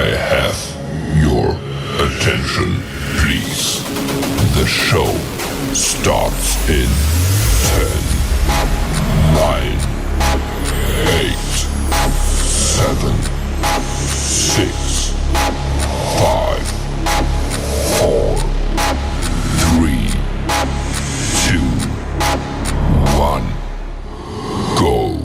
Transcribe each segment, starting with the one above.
I have your attention, please. The show starts in 10, 9, 8, 7, 6, 5, 4, 3, 2, 1, go.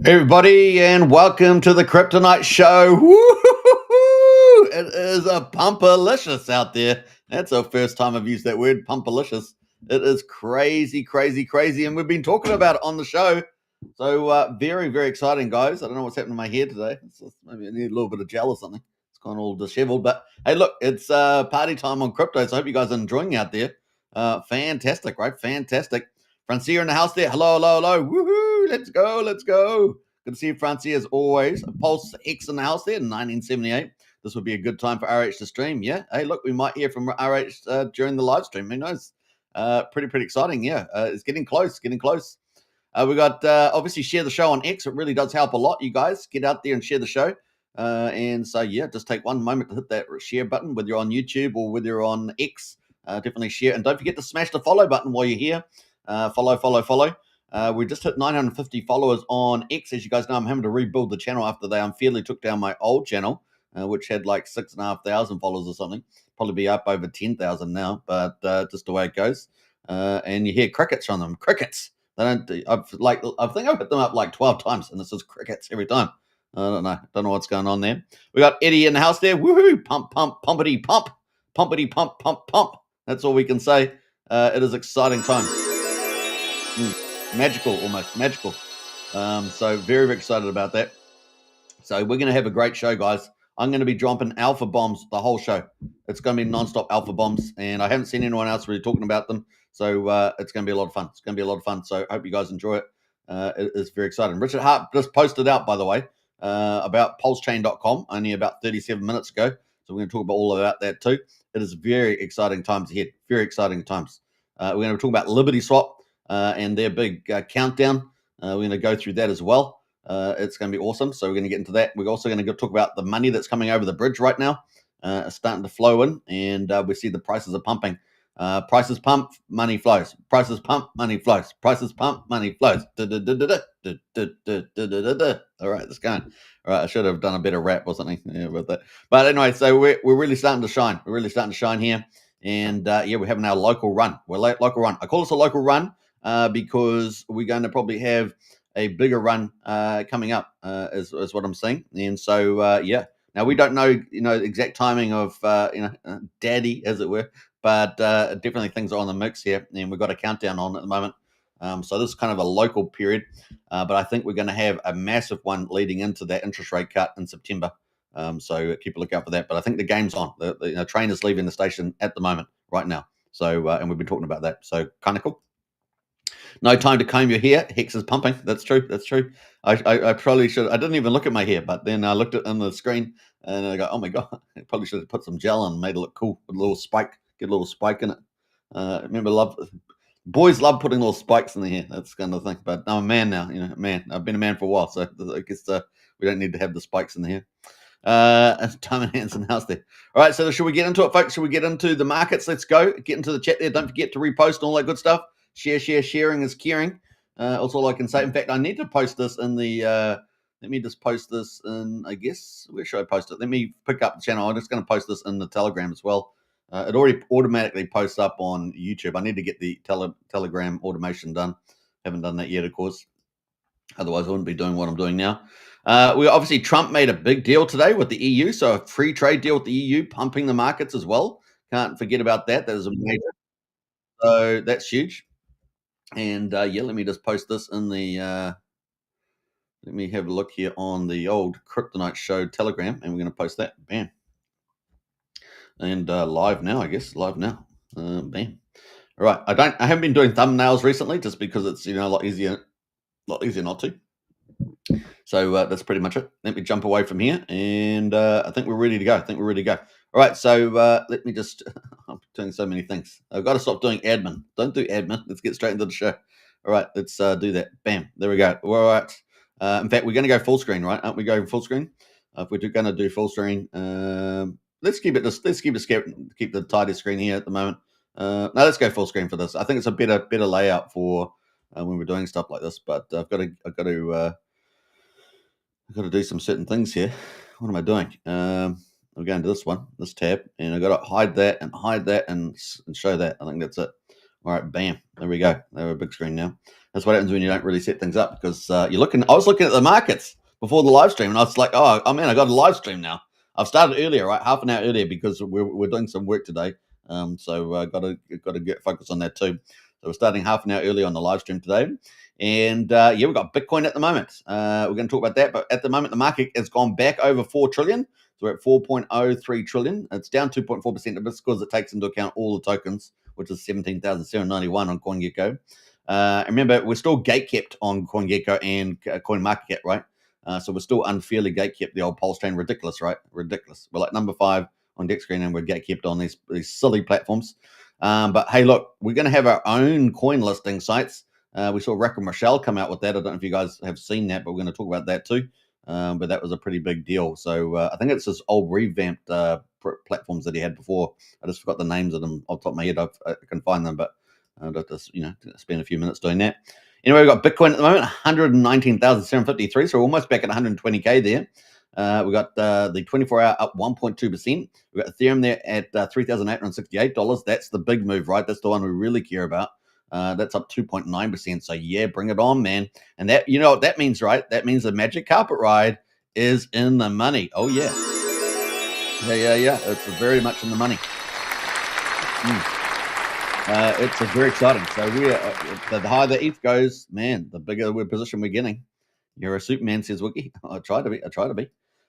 Hey everybody, and welcome to the Kryptonite Show. Woo-hoo-hoo-hoo! It is a pumpalicious out there. That's our first time I've used that word, pumpalicious. It is crazy, crazy, crazy, and we've been talking about it on the show. So very, very exciting, guys. I don't know what's happening to my hair today. Maybe I need a little bit of gel or something. It's gone all disheveled, but hey, look, it's party time on crypto, so I hope you guys are enjoying out there. Fantastic, right? Fantastic. Francia in the house there. Hello, hello, hello. Woohoo! Let's go, let's go. Good to see you, Francia, as always. Pulse X in the house there, 1978. This would be a good time for RH to stream. Yeah. Hey, look, we might hear from RH during the live stream. Who knows? Pretty exciting. Yeah. It's getting close, getting close. We got obviously share the show on X. It really does help a lot. You guys get out there and share the show. And so, yeah, just take one moment to hit that share button, whether you're on YouTube or whether you're on X. Definitely share. And don't forget to smash the follow button while you're here. Follow. We just hit 950 followers on X. As you guys know, I'm having to rebuild the channel after they unfairly took down my old channel, which had like 6,500 followers or something. Probably be up over 10,000 now, but just the way it goes. And you hear crickets from them. Crickets. They don't. I think I've hit them up like 12 times, and this is crickets every time. I don't know. Don't know what's going on there. We got Eddie in the house there. Woohoo! Pump, pumpity, pump, pumpity, pump. That's all we can say. It is exciting times. Magical, almost magical. So very excited about that. So we're going to have a great show, guys. I'm going to be dropping alpha bombs the whole show. It's going to be non-stop alpha bombs, and I haven't seen anyone else really talking about them. So it's going to be a lot of fun. It's going to be a lot of fun. So I hope you guys enjoy it. It is very exciting. Richard Hart just posted out, by the way, about PulseChain.com only about 37 minutes ago. So we're going to talk about all about that too. It is very exciting times ahead. Very exciting times. We're going to talk about Liberty Swap and their big countdown. We're going to go through that as well. It's going to be awesome. So we're going to get into that. We're also going to talk about the money that's coming over the bridge right now. Starting to flow in, and we see the prices are pumping. Prices pump, money flows. Prices pump, money flows. Prices pump, money flows. All right, it's going. All right, I should have done a better rap or something about that. But anyway, so we're really starting to shine. We're really starting to shine here. And yeah, we're having our local run. We're local run. I call this a local run because we're going to probably have a bigger run coming up, is what I'm saying. And so, yeah. Now we don't know, exact timing of, daddy, as it were, but definitely things are on the mix here, and we've got a countdown on at the moment. So this is kind of a local period, but I think we're going to have a massive one leading into that interest rate cut in September. So keep a lookout for that. But I think the game's on. The train is leaving the station at the moment, right now. So and we've been talking about that. So kind of cool. No time to comb your hair. Hex is pumping. That's true. I probably should. I didn't even look at my hair, but then I looked at on the screen and I go, oh my god, I probably should have put some gel on and made it look cool with a little spike. Get a little spike in it. Boys love putting little spikes in the hair. That's kind of thing. But I'm a man now. Man. I've been a man for a while, so I guess we don't need to have the spikes in the hair. Time and hands in the house there. All right, so should we get into it, folks? Should we get into the markets? Let's go. Get into the chat there. Don't forget to repost and all that good stuff. Sharing is caring. That's all I can say. In fact, I need to post this in the. Let me just post this in. I guess where should I post it? Let me pick up the channel. I'm just going to post this in the Telegram as well. It already automatically posts up on YouTube. I need to get the Telegram automation done. Haven't done that yet, of course. Otherwise, I wouldn't be doing what I'm doing now. We obviously Trump made a big deal today with the EU, so a free trade deal with the EU, pumping the markets as well. Can't forget about that. That is a major. So that's huge. And yeah, let me just post this in the. Let me have a look here on the old Kryptonite Show Telegram, and we're going to post that. Bam. And live now, I guess. Live now. Bam. All right. I haven't been doing thumbnails recently, just because it's a lot easier not to. So that's pretty much it. Let me jump away from here, and I think we're ready to go. All right, so let me just. I'm doing so many things. I've got to stop doing admin. Don't do admin. Let's get straight into the show. All right, let's do that. Bam, there we go. All right. In fact, we're going to go full screen, right? Aren't we going full screen? If we're going to do full screen, let's keep the tidy screen here at the moment. No, let's go full screen for this. I think it's a better layout for when we're doing stuff like this. But I've got to do some certain things here. What am I doing? I'm going to this tab, and I've got to hide that and show that. I think that's it. All right, bam, there we go. They're a big screen now. That's what happens when you don't really set things up, because you're looking. I was looking at the markets before the live stream, and I was like, oh man, I got a live stream now. I've started earlier, right, half an hour earlier, because we're doing some work today. So got to get focused on that too. So we're starting half an hour early on the live stream today. And we've got Bitcoin at the moment. We're going to talk about that. But at the moment, the market has gone back over 4 trillion. So we're at 4.03 trillion. It's down 2.4%. But it's because it takes into account all the tokens, which is 17,791 on CoinGecko. Remember, we're still gatekept on CoinGecko and CoinMarketCap, right? So we're still unfairly gatekept. The old PulseChain, ridiculous, right? Ridiculous. We're like number 5 on DexScreen, and we're gatekept on these silly platforms. But hey, look, we're going to have our own coin listing sites. We saw Rack and Rochelle come out with that. I don't know if you guys have seen that, but we're going to talk about that too. But that was a pretty big deal. So I think it's this old revamped platforms that he had before. I just forgot the names of them off the top of my head. I can find them, but I'd have to spend a few minutes doing that. Anyway, we've got Bitcoin at the moment, 119,753. So we're almost back at 120K there. We got the 24-hour up 1.2%. We've got Ethereum there at $3,868. That's the big move, right? That's the one we really care about. That's up 2.9%. So yeah, bring it on, man. And that, you know what that means, right? That means the magic carpet ride is in the money. Oh yeah. Yeah. It's very much in the money. It's very exciting. So the higher the ETH goes, man, the bigger position we're getting. You're a Superman, says Wiki. I try to be.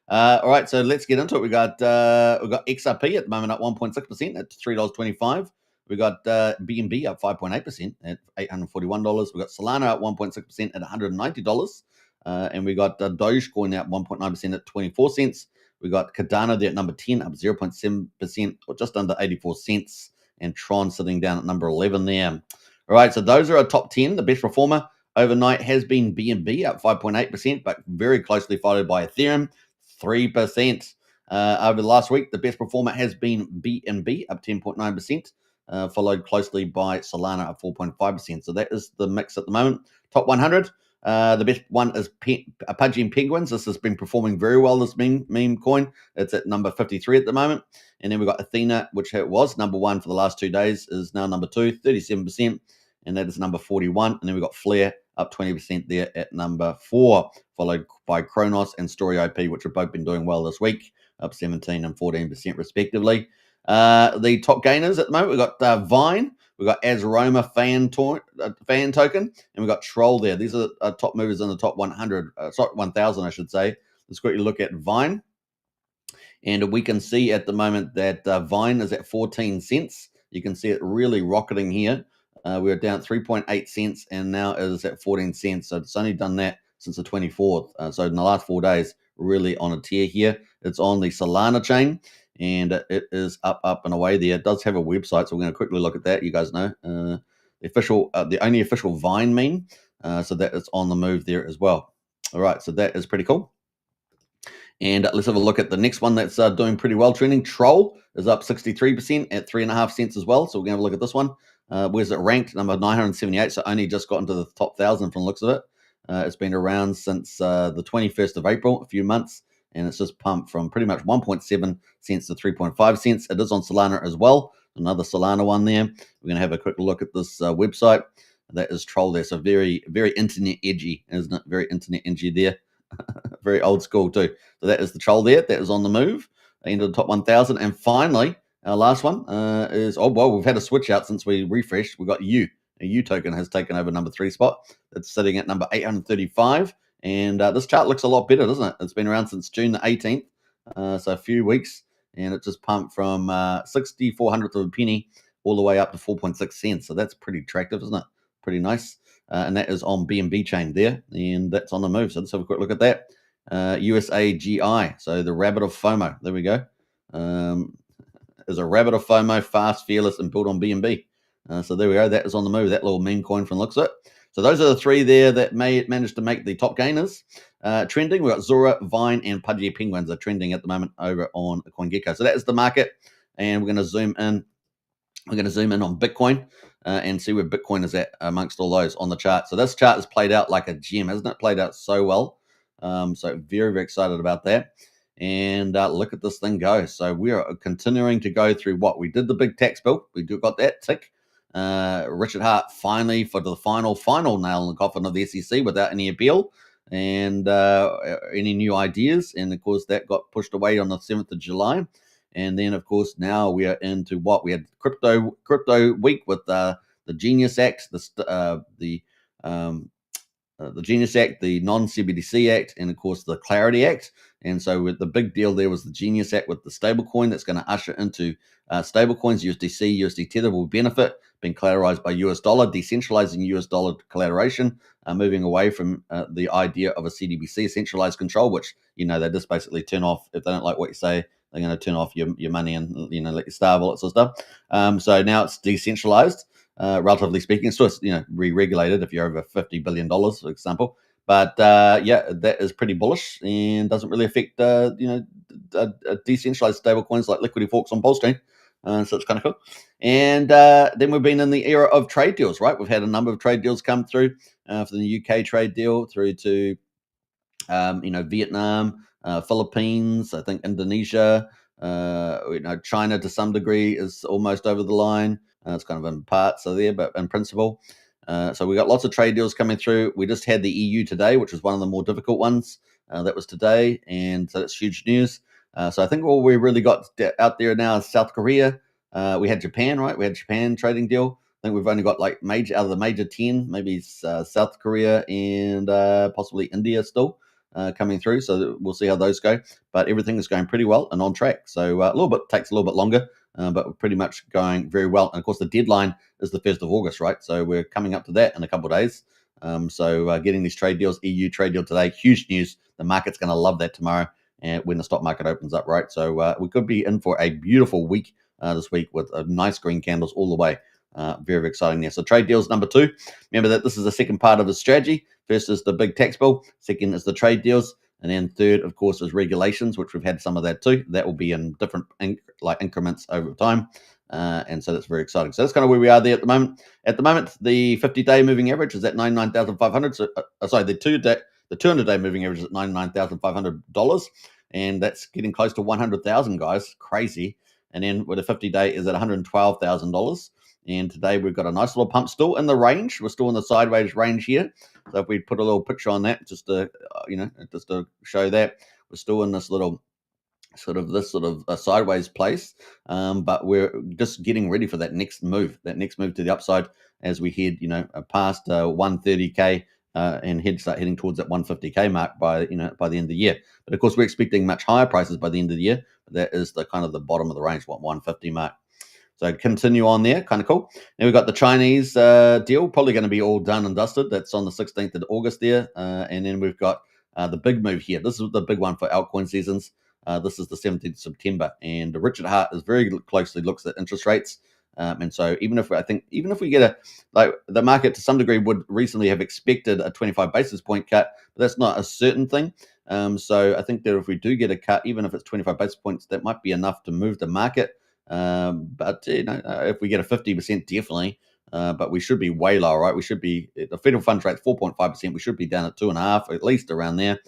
All right, so let's get into it. We got XRP at the moment at 1.6% at $3.25. We got BNB up 5.8% at $841. We got Solana at 1.6% at $190. And we got Dogecoin at 1.9% at 24 cents. We got Cardano there at number 10, up 0.7%, or just under 84 cents. And Tron sitting down at number 11 there. All right, so those are our top 10. The best performer overnight has been BNB up 5.8%, but very closely followed by Ethereum, 3%. Over the last week, the best performer has been BNB up 10.9%, followed closely by Solana up 4.5%. So that is the mix at the moment. Top 100, the best one is Pudgy and Penguins. This has been performing very well, this meme coin. It's at number 53 at the moment. And then we've got Athena, which was number 1 for the last 2 days, is now number 2, 37%. And that is number 41. And then we've got Flare up 20% there at number 4, followed by Kronos and Story OP, which have both been doing well this week, up 17 and 14% respectively. The top gainers at the moment, we've got Vine, we've got Azaroma fan token, and we've got Troll there. These are top movers in the top 100, 1,000, I should say. Let's quickly look at Vine. And we can see at the moment that Vine is at 14 cents. You can see it really rocketing here. We're down at 3.8 cents, and now it is at 14 cents. So it's only done that since the 24th. So in the last 4 days, really on a tear here. It's on the Solana chain, and it is up and away there. It does have a website, so we're going to quickly look at that. You guys know the only official Vine meme, so that it's on the move there as well. All right, so that is pretty cool. And let's have a look at the next one that's doing pretty well trending. Troll is up 63% at 3.5 cents as well. So we're going to have a look at this one. Where's it ranked? Number 978. So only just got into the top 1,000 from the looks of it. It's been around since the 21st of April, a few months. And it's just pumped from pretty much 1.7 cents to 3.5 cents. It is on Solana as well. Another Solana one there. We're going to have a quick look at this website. That is Troll there. So very, very internet edgy, isn't it? Very internet edgy there. Very old school too. So that is the Troll there. That is on the move into the top 1,000. And finally, our last one is, we've had a switch out since we refreshed. We've got U. A U token has taken over number 3 spot. It's sitting at number 835. And this chart looks a lot better, doesn't it? It's been around since June the 18th. So a few weeks. And it just pumped from 64 hundredths of a penny all the way up to 4.6 cents. So that's pretty attractive, isn't it? Pretty nice. And that is on BNB chain there. And that's on the move. So let's have a quick look at that. USAGI. So the rabbit of FOMO. There we go. Is a rabbit of FOMO, fast, fearless, and built on BNB. So there we go. That is on the move. That little meme coin from the looks of it. So those are the three there that managed to make the top gainers. Trending, we've got Zora, Vine, and Pudgy Penguins are trending at the moment over on CoinGecko. So that is the market, and we're going to zoom in. We're going to zoom in on Bitcoin and see where Bitcoin is at amongst all those on the chart. So this chart has played out like a gem, hasn't it? Played out so well. So very, very excited about that. And look at this thing go. So we are continuing to go through what we did. The big tax bill, we got that tick. Richard Hart finally for the final nail in the coffin of the SEC without any appeal and any new ideas. And of course, that got pushed away on the 7th of July. And then, of course, now we are into what we had crypto week with the Genius Act, the Genius Act, the Non-CBDC Act, and of course the Clarity Act. And so with the big deal there was the Genius Act with the stablecoin that's going to usher into stablecoins, USDC, USD Tether will benefit, being collateralized by US dollar, decentralizing US dollar collateration, moving away from the idea of a CDBC, centralized control, which, they just basically turn off if they don't like what you say. They're going to turn off your money and let you starve, all that sort of stuff. So now it's decentralized, relatively speaking. It's still re-regulated if you're over $50 billion, for example. But that is pretty bullish and doesn't really affect decentralized stable coins like Liquidity Forks on PulseChain. So it's kind of cool. And then we've been in the era of trade deals, right? We've had a number of trade deals come through for the UK trade deal through to Vietnam, Philippines, I think Indonesia, China to some degree is almost over the line. It's kind of in parts of there, but in principle. So we got lots of trade deals coming through. We just had the EU today, which was one of the more difficult ones. That was today, and so that's huge news. So I think all we really got out there now is South Korea. We had Japan, right? We had Japan trading deal. I think we've only got like out of the major 10, maybe South Korea and possibly India still coming through. So we'll see how those go. But everything is going pretty well and on track. So takes a little bit longer, but we're pretty much going very well. And of course, the deadline is the 1st of August, right? So we're coming up to that in a couple of days. So getting these trade deals, EU trade deal today, huge news. The market's going to love that tomorrow and when the stock market opens up, right? So we could be in for a beautiful week this week with nice green candles all the way. Very, very exciting there. So trade deals number 2. Remember that this is the second part of the strategy. First is the big tax bill. Second is the trade deals. And then third, of course, is regulations, which we've had some of that too. That will be in different increments over time. And so that's very exciting. So that's kind of where we are there at the moment. At the moment, the 50-day moving average is at $99,500. So, the 200-day moving average is at $99,500. And that's getting close to 100,000, guys. Crazy. And then with a 50-day is at $112,000. And today we've got a nice little pump still in the range. We're still in the sideways range here. So if we put a little picture on that, just to show that we're still in this little sort of sideways place. But we're just getting ready for that next move to the upside as we head, past 130K and start heading towards that 150K mark by the end of the year. But of course, we're expecting much higher prices by the end of the year. But that is the kind of the bottom of the range, 150 mark. So continue on there, kind of cool. Now we've got the Chinese deal, probably going to be all done and dusted. That's on the 16th of August there. And then we've got the big move here. This is the big one for altcoin seasons. This is the 17th of September. And Richard Hart is very closely looks at interest rates. And so even if we get the market to some degree would recently have expected a 25 basis point cut, but that's not a certain thing. So I think that if we do get a cut, even if it's 25 basis points, that might be enough to move the market. But if we get a 50%, definitely. But we should be way lower, right? We should be the federal funds rate 4.5%. We should be down at 2.5%, at least around there.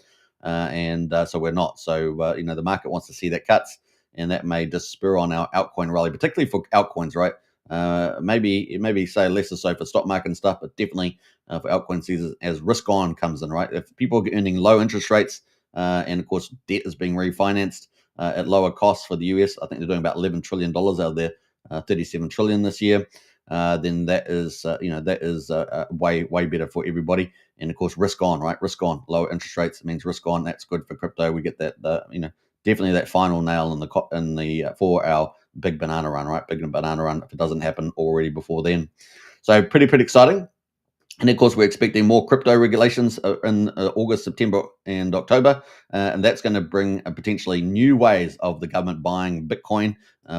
So we're not. So the market wants to see that cuts, and that may just spur on our altcoin rally, particularly for altcoins, right? Maybe say less or so for stock market and stuff, but definitely for altcoin seasons as risk on comes in, right? If people are earning low interest rates, and of course debt is being refinanced at lower costs for the US. I think they're doing about $11 trillion out of there, 37 trillion this year. Then that is way better for everybody. And of course, risk on, right? Risk on, lower interest rates means risk on. That's good for crypto. We get that, definitely that final nail in the for our big banana run, right? Big banana run if it doesn't happen already before then. So pretty exciting. And of course, we're expecting more crypto regulations in August, September, and October. And that's going to bring potentially new ways of the government buying Bitcoin,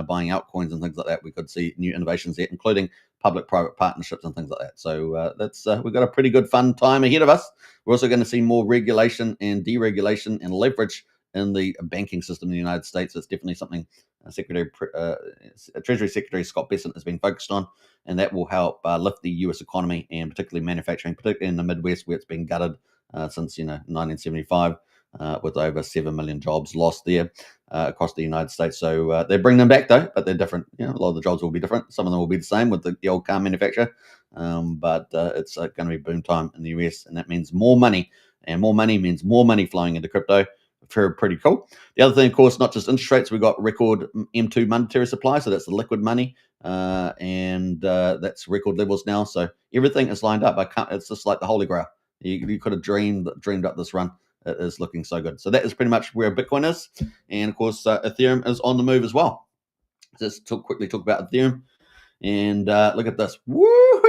buying altcoins and things like that. We could see new innovations there, including public-private partnerships and things like that. So that's we've got a pretty good fun time ahead of us. We're also going to see more regulation and deregulation and leverage in the banking system in the United States. It's definitely something Treasury Secretary Scott Bessent has been focused on, and that will help lift the U.S. economy and particularly manufacturing, particularly in the Midwest where it's been gutted since 1975, with over 7 million jobs lost there across the United States. So they bring them back though, but they're different. A lot of the jobs will be different. Some of them will be the same with the old car manufacturer, but it's going to be boom time in the US, and that means more money, and more money means more money flowing into crypto. Pretty cool. The other thing, of course, not just interest rates. We've got record M2 monetary supply, so that's the liquid money, and that's record levels now. So everything is lined up. It's just like the Holy Grail. You could have dreamed up this run. It is looking so good. So that is pretty much where Bitcoin is, and of course, Ethereum is on the move as well. Just quickly talk about Ethereum, and look at this. Woo!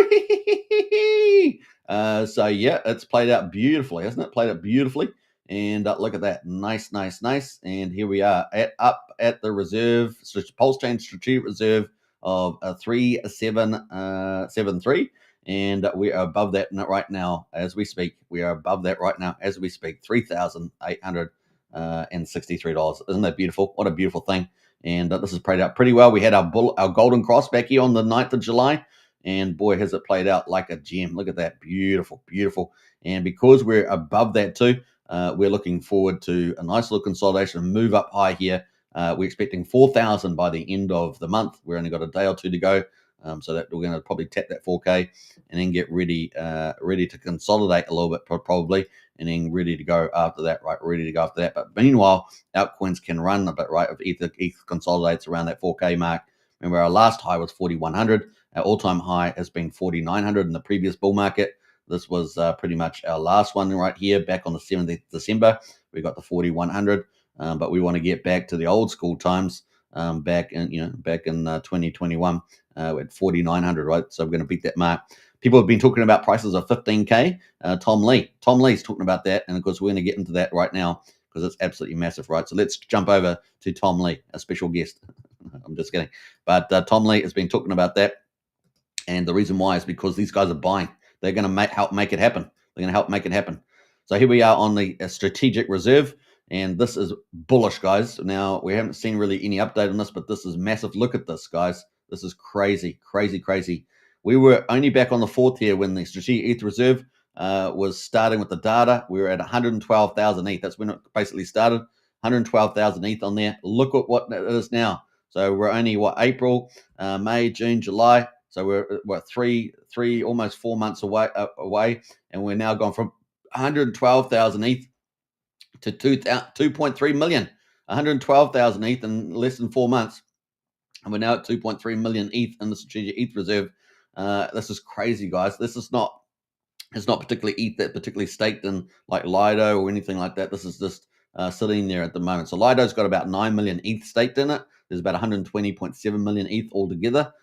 So yeah, it's played out beautifully, hasn't it? Played out beautifully. And look at that, nice. And here we are up at the reserve, PulseChain strategic reserve of 3773, and we are above that right now as we speak. $3,863. Isn't that beautiful? What a beautiful thing! And this has played out pretty well. We had our golden cross back here on the 9th of July. And boy, has it played out like a gem. Look at that, beautiful. And because we're above that too, we're looking forward to a nice little consolidation and move up high here. We're expecting 4,000 by the end of the month. We've only got a day or two to go, so that we're going to probably tap that 4K and then get ready to consolidate a little bit probably, and then ready to go after that. But meanwhile, altcoins can run a bit, right? If ETH consolidates around that 4K mark. Remember, our last high was 4,100. Our all-time high has been 4,900 in the previous bull market. This was pretty much our last one right here, back on the 7th of December. We got the 4,100, but we want to get back to the old school times, back in 2021, at 4,900, right? So we're going to beat that mark. People have been talking about prices of 15K. Tom Lee's talking about that, and of course we're going to get into that right now because it's absolutely massive, right? So let's jump over to Tom Lee, a special guest. I'm just kidding, but Tom Lee has been talking about that, and the reason why is because these guys are buying. They're going to help make it happen. So here we are on the strategic reserve, and this is bullish, guys. Now, we haven't seen really any update on this, but this is massive. Look at this, guys. This is crazy. We were only back on the 4th here when the strategic ETH reserve was starting with the data. We were at 112,000 ETH. That's when it basically started. 112,000 ETH on there. Look at what it is now. So we're only, April, May, June, July. So we're three, almost 4 months away, and we're now gone from 112,000 ETH to 2.3 million. 112,000 ETH in less than 4 months, and we're now at 2.3 million ETH in the strategic ETH reserve. This is crazy, guys. This is not. It's not particularly ETH that particularly staked in like Lido or anything like that. This is just sitting there at the moment. So Lido's got about 9 million ETH staked in it. There's about 120.7 million ETH altogether.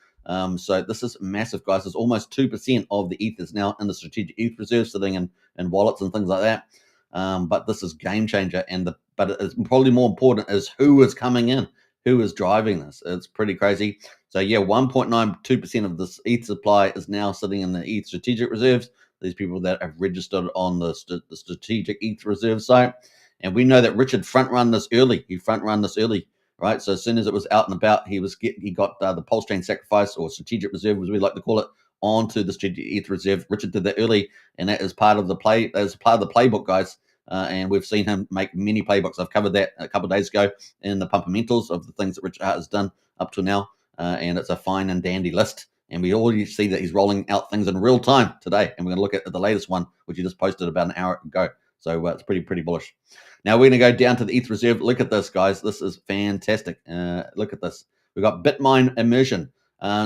So this is massive, guys. There's almost 2% of the ETH is now in the strategic ETH reserve, sitting in wallets and things like that. But this is game changer, but it's probably more important is who is coming in, who is driving this. It's pretty crazy. So yeah, 1.92% of this ETH supply is now sitting in the ETH strategic reserves. These people that have registered on the strategic ETH reserve site, and we know that Richard front-run this early. Right, so as soon as it was out and about, he got the PulseChain sacrifice, or strategic reserve, as we like to call it, onto the strategic ETH reserve. Richard did that early, and that is part of the play. That is part of the playbook, guys. And we've seen him make many playbooks. I've covered that a couple of days ago in the Pumpamentals of the things that Richard Hart has done up to now, and it's a fine and dandy list. And we already see that he's rolling out things in real time today, and we're going to look at the latest one, which he just posted about an hour ago. So it's pretty bullish. Now we're going to go down to the ETH reserve. Look at this, guys. This is fantastic. Look at this. We've got Bitmine immersion.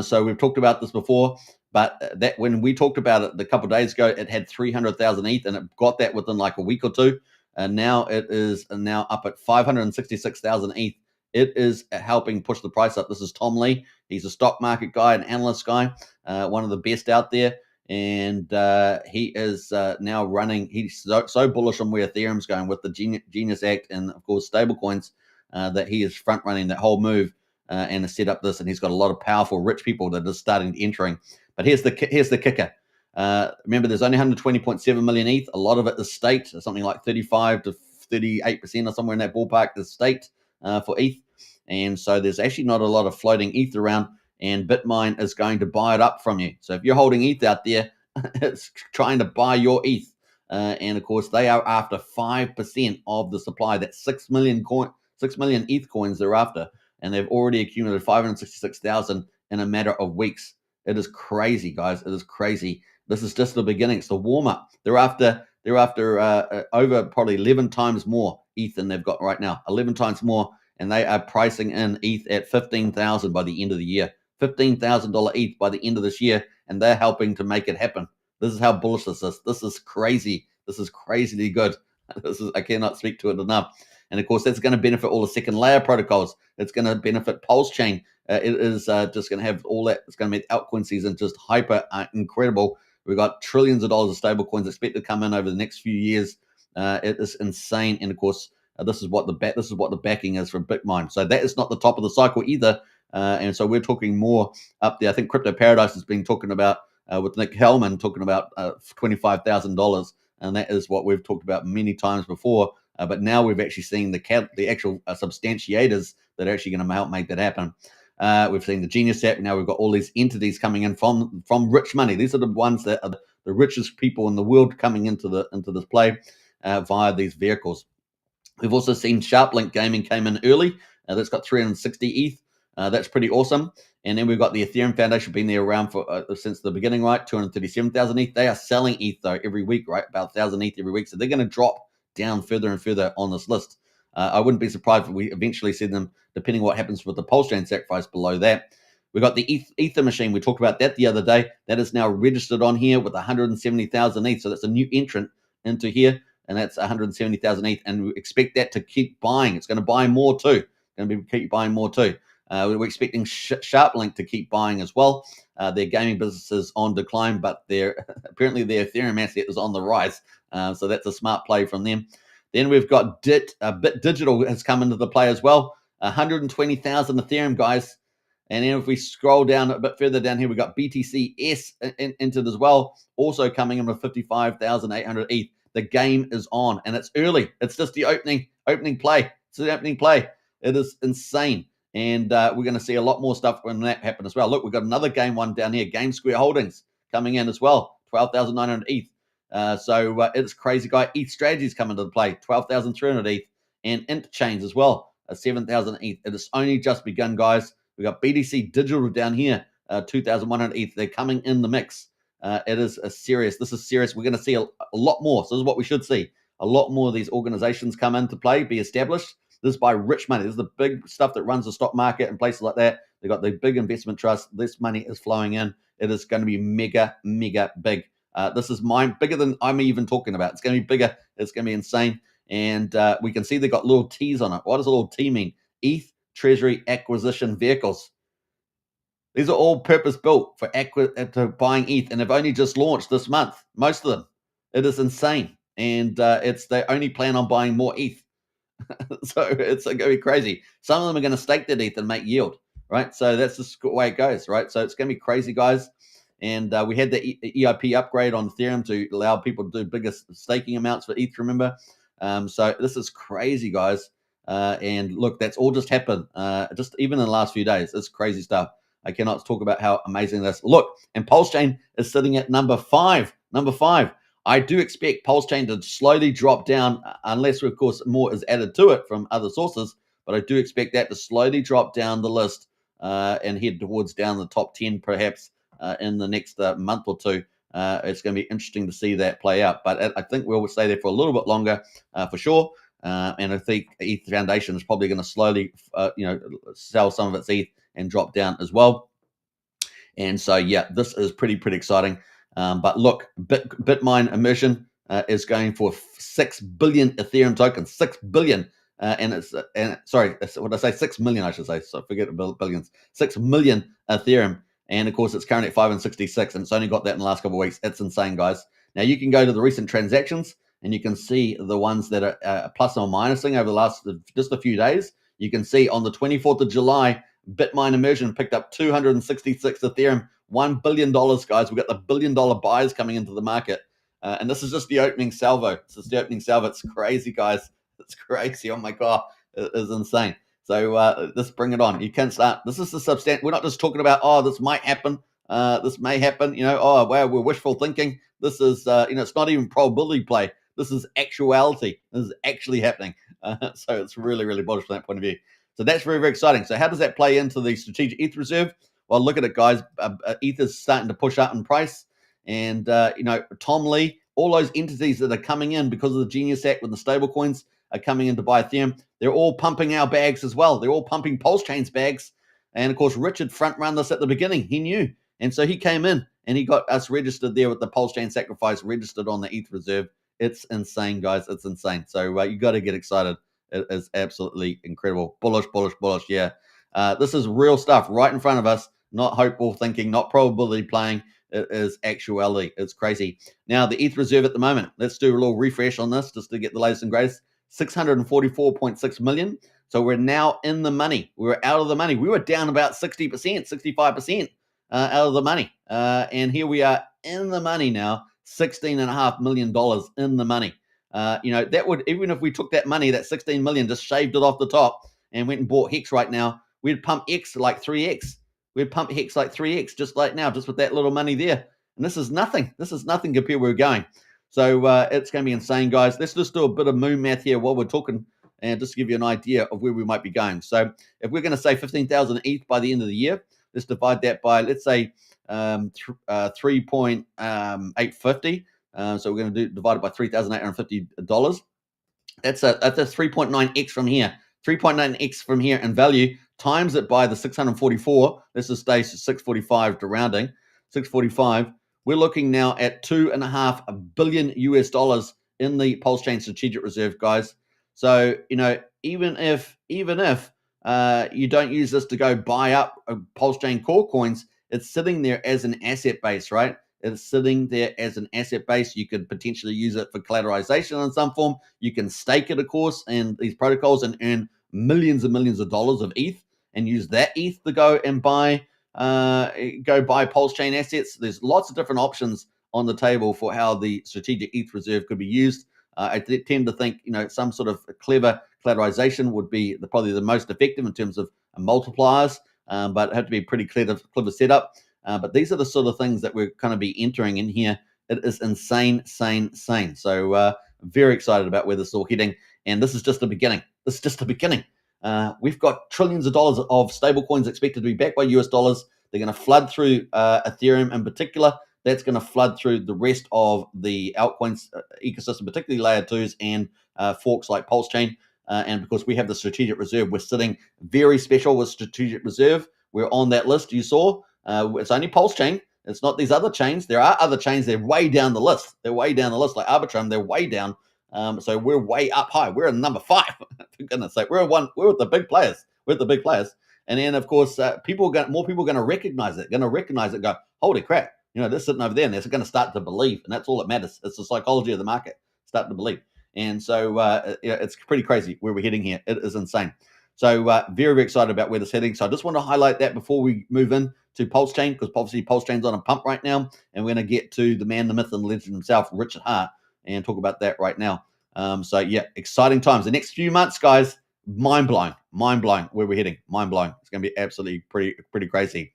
So we've talked about this before, but that when we talked about it a couple of days ago, it had 300,000 ETH, and it got that within like a week or two. And now it is now up at 566,000 ETH. It is helping push the price up. This is Tom Lee. He's a stock market guy, an analyst guy, one of the best out there. And he is now running. He's so bullish on where Ethereum's going with the Genius Act and, of course, stablecoins, that he is front running that whole move and has set up this. And he's got a lot of powerful, rich people that are starting to entering. But here's the kicker. Remember, there's only 120.7 million ETH. A lot of it is staked, something like 35 to 38% or somewhere in that ballpark is staked for ETH. And so there's actually not a lot of floating ETH around, and Bitmine is going to buy it up from you. So if you're holding ETH out there, it's trying to buy your ETH. And of course, they are after 5% of the supply. That's 6 million ETH coins they're after. And they've already accumulated 566,000 in a matter of weeks. It is crazy, guys. It is crazy. This is just the beginning. It's the warm-up. They're after over probably 11 times more ETH than they've got right now. 11 times more, and they are pricing in ETH at 15,000 by the end of the year. $15,000 ETH by the end of this year, and they're helping to make it happen. This is how bullish this is. This is crazy. This is crazily good. I cannot speak to it enough. And of course, that's going to benefit all the second layer protocols. It's going to benefit PulseChain. It is just going to have all that. It's going to make altcoin season just hyper incredible. We've got trillions of dollars of stable coins expected to come in over the next few years. It is insane. And of course, this is what the backing is from Bitmine. So that is not the top of the cycle either. And so we're talking more up there. I think Crypto Paradise has been talking about with Nick Hellman talking about $25,000, and that is what we've talked about many times before. But now we've actually seen the actual substantiators that are actually going to help make that happen. We've seen the Genius app. Now we've got all these entities coming in from rich money. These are the ones that are the richest people in the world coming into this play via these vehicles. We've also seen SharpLink Gaming came in early. That's got 360 ETH. That's pretty awesome. And then we've got the Ethereum Foundation been there around for since the beginning, right? 237,000 ETH. They are selling ETH though every week, right? About 1,000 ETH every week. So they're going to drop down further and further on this list. I wouldn't be surprised if we eventually see them, depending on what happens with the PulseChain sacrifice below that. We've got the Ether machine. We talked about that the other day. That is now registered on here with 170,000 ETH. So that's a new entrant into here, and that's 170,000 ETH. And we expect that to keep buying. It's going to buy more too. Keep buying more too. We're expecting SharpLink to keep buying as well. Their gaming business is on decline, but apparently their Ethereum asset is on the rise. So that's a smart play from them. Then we've got Bit Digital has come into the play as well. 120,000 Ethereum, guys. And then if we scroll down a bit further down here, we've got BTCS entered as well, also coming in with 55,800 ETH. The game is on, and it's early. It's just the opening play. It's the opening play. It is insane. And we're going to see a lot more stuff when that happens as well. Look, we've got another game one down here, Game Square Holdings, coming in as well, 12,900 ETH. So it's crazy, guy. ETH Strategies coming into play, 12,300 ETH, and Interchains as well, 7,000 ETH. It has only just begun, guys. We've got BTC Digital down here, 2,100 ETH. They're coming in the mix. It is serious. This is serious. We're going to see a lot more. So this is what we should see. A lot more of these organizations come into play, be established. This is by rich money. This is the big stuff that runs the stock market and places like that. They've got the big investment trusts. This money is flowing in. It is going to be mega, mega big. This is bigger than I'm even talking about. It's going to be bigger. It's going to be insane. And we can see they've got little T's on it. What does a little T mean? ETH Treasury Acquisition Vehicles. These are all purpose-built for buying ETH, and they've only just launched this month, most of them. It is insane. And they only plan on buying more ETH. So it's going to be crazy. Some of them are going to stake their ETH and make yield, right? So that's the way it goes, right? So it's going to be crazy, guys. And we had the EIP upgrade on Ethereum to allow people to do bigger staking amounts for ETH, remember? So this is crazy, guys. And look, that's all just happened, just even in the last few days. It's crazy stuff. I cannot talk about how amazing this. Look, and PulseChain is sitting at number 5. Number 5. I do expect PulseChain to slowly drop down, unless, of course, more is added to it from other sources. But I do expect that to slowly drop down the list and head towards down the top 10, perhaps, in the next month or two. It's going to be interesting to see that play out. But I think we'll stay there for a little bit longer, for sure. And I think ETH Foundation is probably going to slowly, sell some of its ETH and drop down as well. And so, yeah, this is pretty exciting. But look, Bitmine Immersion is going for 6 billion Ethereum tokens, 6 billion. What I say, 6 million, I should say. So forget the billions. 6 million Ethereum. And of course, it's currently at 566, and it's only got that in the last couple of weeks. It's insane, guys. Now you can go to the recent transactions, and you can see the ones that are plus or minusing over the last just a few days. You can see on the 24th of July, Bitmine Immersion picked up 266 Ethereum, $1 billion, guys. We've got the billion-dollar buys coming into the market. And this is just the opening salvo. This is the opening salvo. It's crazy, guys. It's crazy. Oh, my God. It is insane. So let's bring it on. You can start. This is the substantial. We're not just talking about, oh, this might happen. This may happen. Oh, wow, we're wishful thinking. This is, it's not even probability play. This is actuality. This is actually happening. So it's really, really bullish from that point of view. So that's very, very exciting. So how does that play into the strategic ETH reserve? Well, look at it, guys. ETH is starting to push up in price. And, Tom Lee, all those entities that are coming in because of the Genius Act with the stable coins are coming in to buy Ethereum. They're all pumping our bags as well. They're all pumping PulseChain's bags. And, of course, Richard front-run this at the beginning. He knew. And so he came in and he got us registered there with the PulseChain sacrifice registered on the ETH reserve. It's insane, guys. It's insane. So you got to get excited. It is absolutely incredible. Bullish, bullish, bullish. Yeah. This is real stuff right in front of us. Not hopeful thinking, not probability playing. It is actuality. It's crazy. Now, the ETH reserve at the moment, let's do a little refresh on this just to get the latest and greatest. 644.6 million. So we're now in the money. We were out of the money. We were down about 60%, 65% out of the money. And here we are in the money now, $16.5 million in the money. That would, even if we took that money, that 16 million, just shaved it off the top and went and bought Hex right now, we'd pump X like 3X. We'd pump Hex like 3X just like now, just with that little money there. And this is nothing. This is nothing compared to where we're going. So it's going to be insane, guys. Let's just do a bit of moon math here while we're talking and just to give you an idea of where we might be going. So if we're going to say 15,000 ETH by the end of the year, let's divide that by, let's say, 3.850. So we're going to divide it by $3,850. That's a 3.9x from here. 3.9x from here in value, times it by the 644. Let's just stay 645 to rounding. 645. We're looking now at $2.5 billion in the PulseChain strategic reserve, guys. So even if you don't use this to go buy up PulseChain core coins, it's sitting there as an asset base, right? It's sitting there as an asset base. You could potentially use it for collateralization in some form. You can stake it, of course, in these protocols and earn millions and millions of dollars of ETH and use that ETH to go and buy PulseChain assets. There's lots of different options on the table for how the strategic ETH reserve could be used. I tend to think, some sort of clever collateralization would be probably the most effective in terms of multipliers, but it had to be a pretty clever setup. But these are the sort of things that we're going to be entering in here. It is insane. So very excited about where this is all heading. And this is just the beginning. We've got trillions of dollars of stable coins expected to be backed by US dollars. They're going to flood through Ethereum in particular. That's going to flood through the rest of the altcoins ecosystem, particularly layer 2s and forks like PulseChain. And because we have the strategic reserve, we're sitting very special with strategic reserve. We're on that list you saw. It's only PulseChain. It's not these other chains. There are other chains. They're way down the list. Like Arbitrum. They're way down. So we're way up high. We're in number 5. For goodness sake, we're with the big players. And then of course, more people are going to recognize it. And go, holy crap! They're sitting over there, and they're going to start to believe, and that's all that matters. It's the psychology of the market, starting to believe. And so it's pretty crazy where we're heading here. It is insane. So very, very excited about where this is heading. So I just want to highlight that before we move in to PulseChain, because obviously PulseChain's on a pump right now, and we're going to get to the man, the myth, and the legend himself, Richard Hart, and talk about that right now. So yeah, exciting times. The next few months, guys, mind blowing where we're heading. Mind blowing. It's going to be absolutely pretty crazy.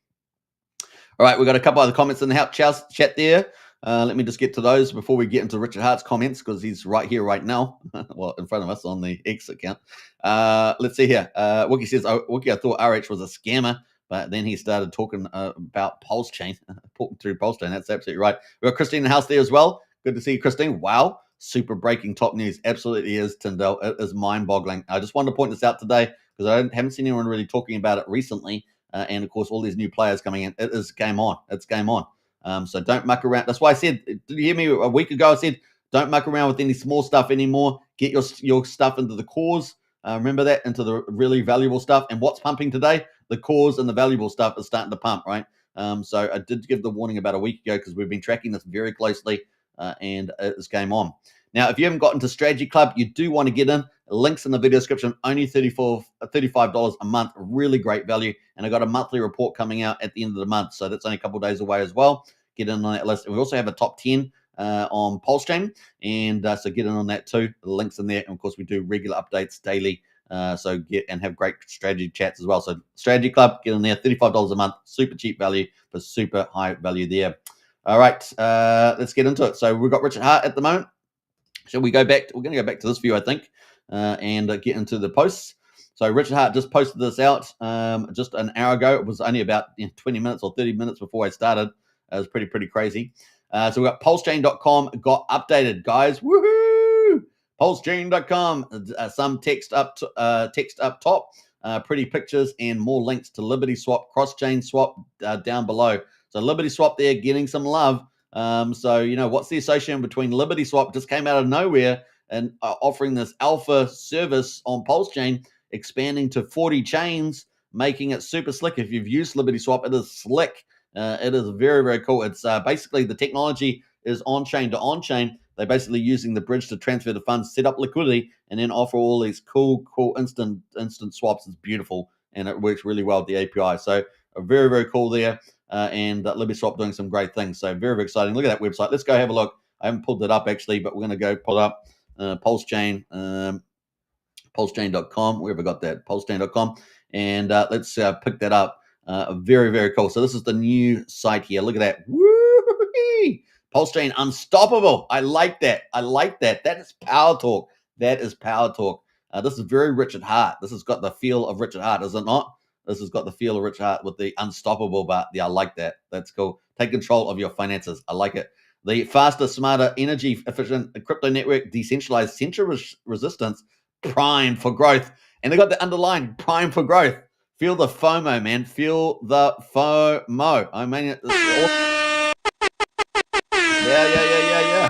All right, we've got a couple other comments in the chat there. Let me just get to those before we get into Richard Hart's comments, because he's right here right now, well, in front of us on the X account. Let's see here. Wookie says, Wookie, I thought RH was a scammer, but then he started talking about PulseChain, talking through PulseChain. That's absolutely right. We've got Christine in the house there as well. Good to see you, Christine. Wow, super breaking top news. Absolutely is, Tyndall. It is mind-boggling. I just wanted to point this out today because I haven't seen anyone really talking about it recently. And, of course, all these new players coming in. It is game on. It's game on. So don't muck around. That's why I said, did you hear me a week ago? I said, don't muck around with any small stuff anymore. Get your stuff into the cores. Remember that, into the really valuable stuff. And what's pumping today? The cores and the valuable stuff is starting to pump, right? So I did give the warning about a week ago because we've been tracking this very closely, and it's game on. Now, if you haven't gotten to Strategy Club, you do want to get in. Links in the video description. Only $35 a month. Really great value. And I got a monthly report coming out at the end of the month, so that's only a couple of days away as well. Get in on that list. And we also have a top 10 on PulseChain, and so get in on that too. The links in there, and of course we do regular updates daily. So get and have great strategy chats as well. So Strategy Club, get in there, $35 a month, super cheap value, but super high value there. All right, let's get into it. So we've got Richard Hart at the moment. Shall we go back? We're going to go back to this view, I think, and get into the posts. So Richard Hart just posted this out just an hour ago. It was only about 20 minutes or 30 minutes before I started. It was pretty crazy. So we got PulseChain.com got updated, guys. Woohoo! PulseChain.com. Some text up top. Pretty pictures and more links to Liberty Swap, cross-chain swap down below. So Liberty Swap there getting some love. So, what's the association between Liberty Swap just came out of nowhere and offering this alpha service on PulseChain, expanding to 40 chains, making it super slick. If you've used Liberty Swap, it is slick. It is very cool. It's basically the technology is on-chain to on-chain. They're basically using the bridge to transfer the funds, set up liquidity, and then offer all these cool instant swaps. It's beautiful, and it works really well with the API. So very cool there. And Liberty Swap doing some great things. So very exciting. Look at that website. Let's go have a look. I haven't pulled it up actually, but we're going to go pull it up. PulseChain, PulseChain.com. Where have I got that? PulseChain.com. And let's pick that up. Very cool. So this is the new site here. Look at that. Woo-hoo-hee! PulseChain unstoppable. I like that. That is power talk. This is very Richard Hart. This has got the feel of Richard Hart, is it not? This has got the feel of Richard Hart with the unstoppable, but yeah, I like that. That's cool. Take control of your finances. I like it. The faster, smarter, energy efficient crypto network, decentralized, central resistance, primed for growth. And they got the underline, primed for growth. Feel the FOMO, man. Feel the FOMO. I mean, it's awesome. Yeah.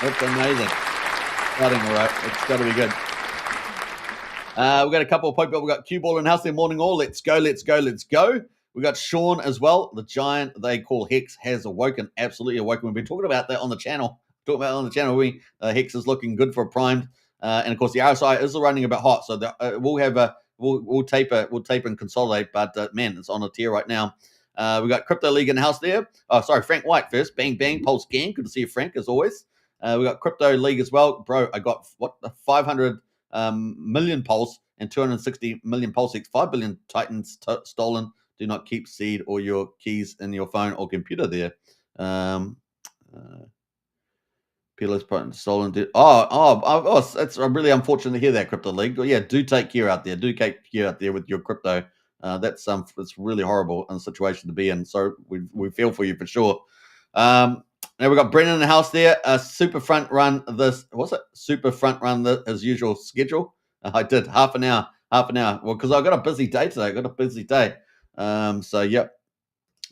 That's amazing. Starting all right. It's got to be good. We've got a couple of people. We've got Q-Ball in house there. Morning all. Let's go. We got Sean as well. The giant they call Hex has awoken. Absolutely awoken. We've been talking about that on the channel. Hex is looking good for a primed. And of course the RSI is running a bit hot. So we'll taper and consolidate. But man, it's on a tear right now. We got Crypto League in the house there. Oh, sorry, Frank White first. Bang, Pulse Gang. Good to see you, Frank, as always. We got Crypto League as well. Bro, I got 500 million Pulse and 260 million Pulse X. 5 billion Titans stolen. Do not keep seed or your keys in your phone or computer there. Peerless stolen. It's really unfortunate to hear that, Crypto League. But yeah, do take care out there. With your crypto. That's it's really horrible in a situation to be in. So we feel for you for sure. Now we've got Brennan in the house there. Super front run as usual schedule. I did half an hour. Well, because I got a busy day today. So yep.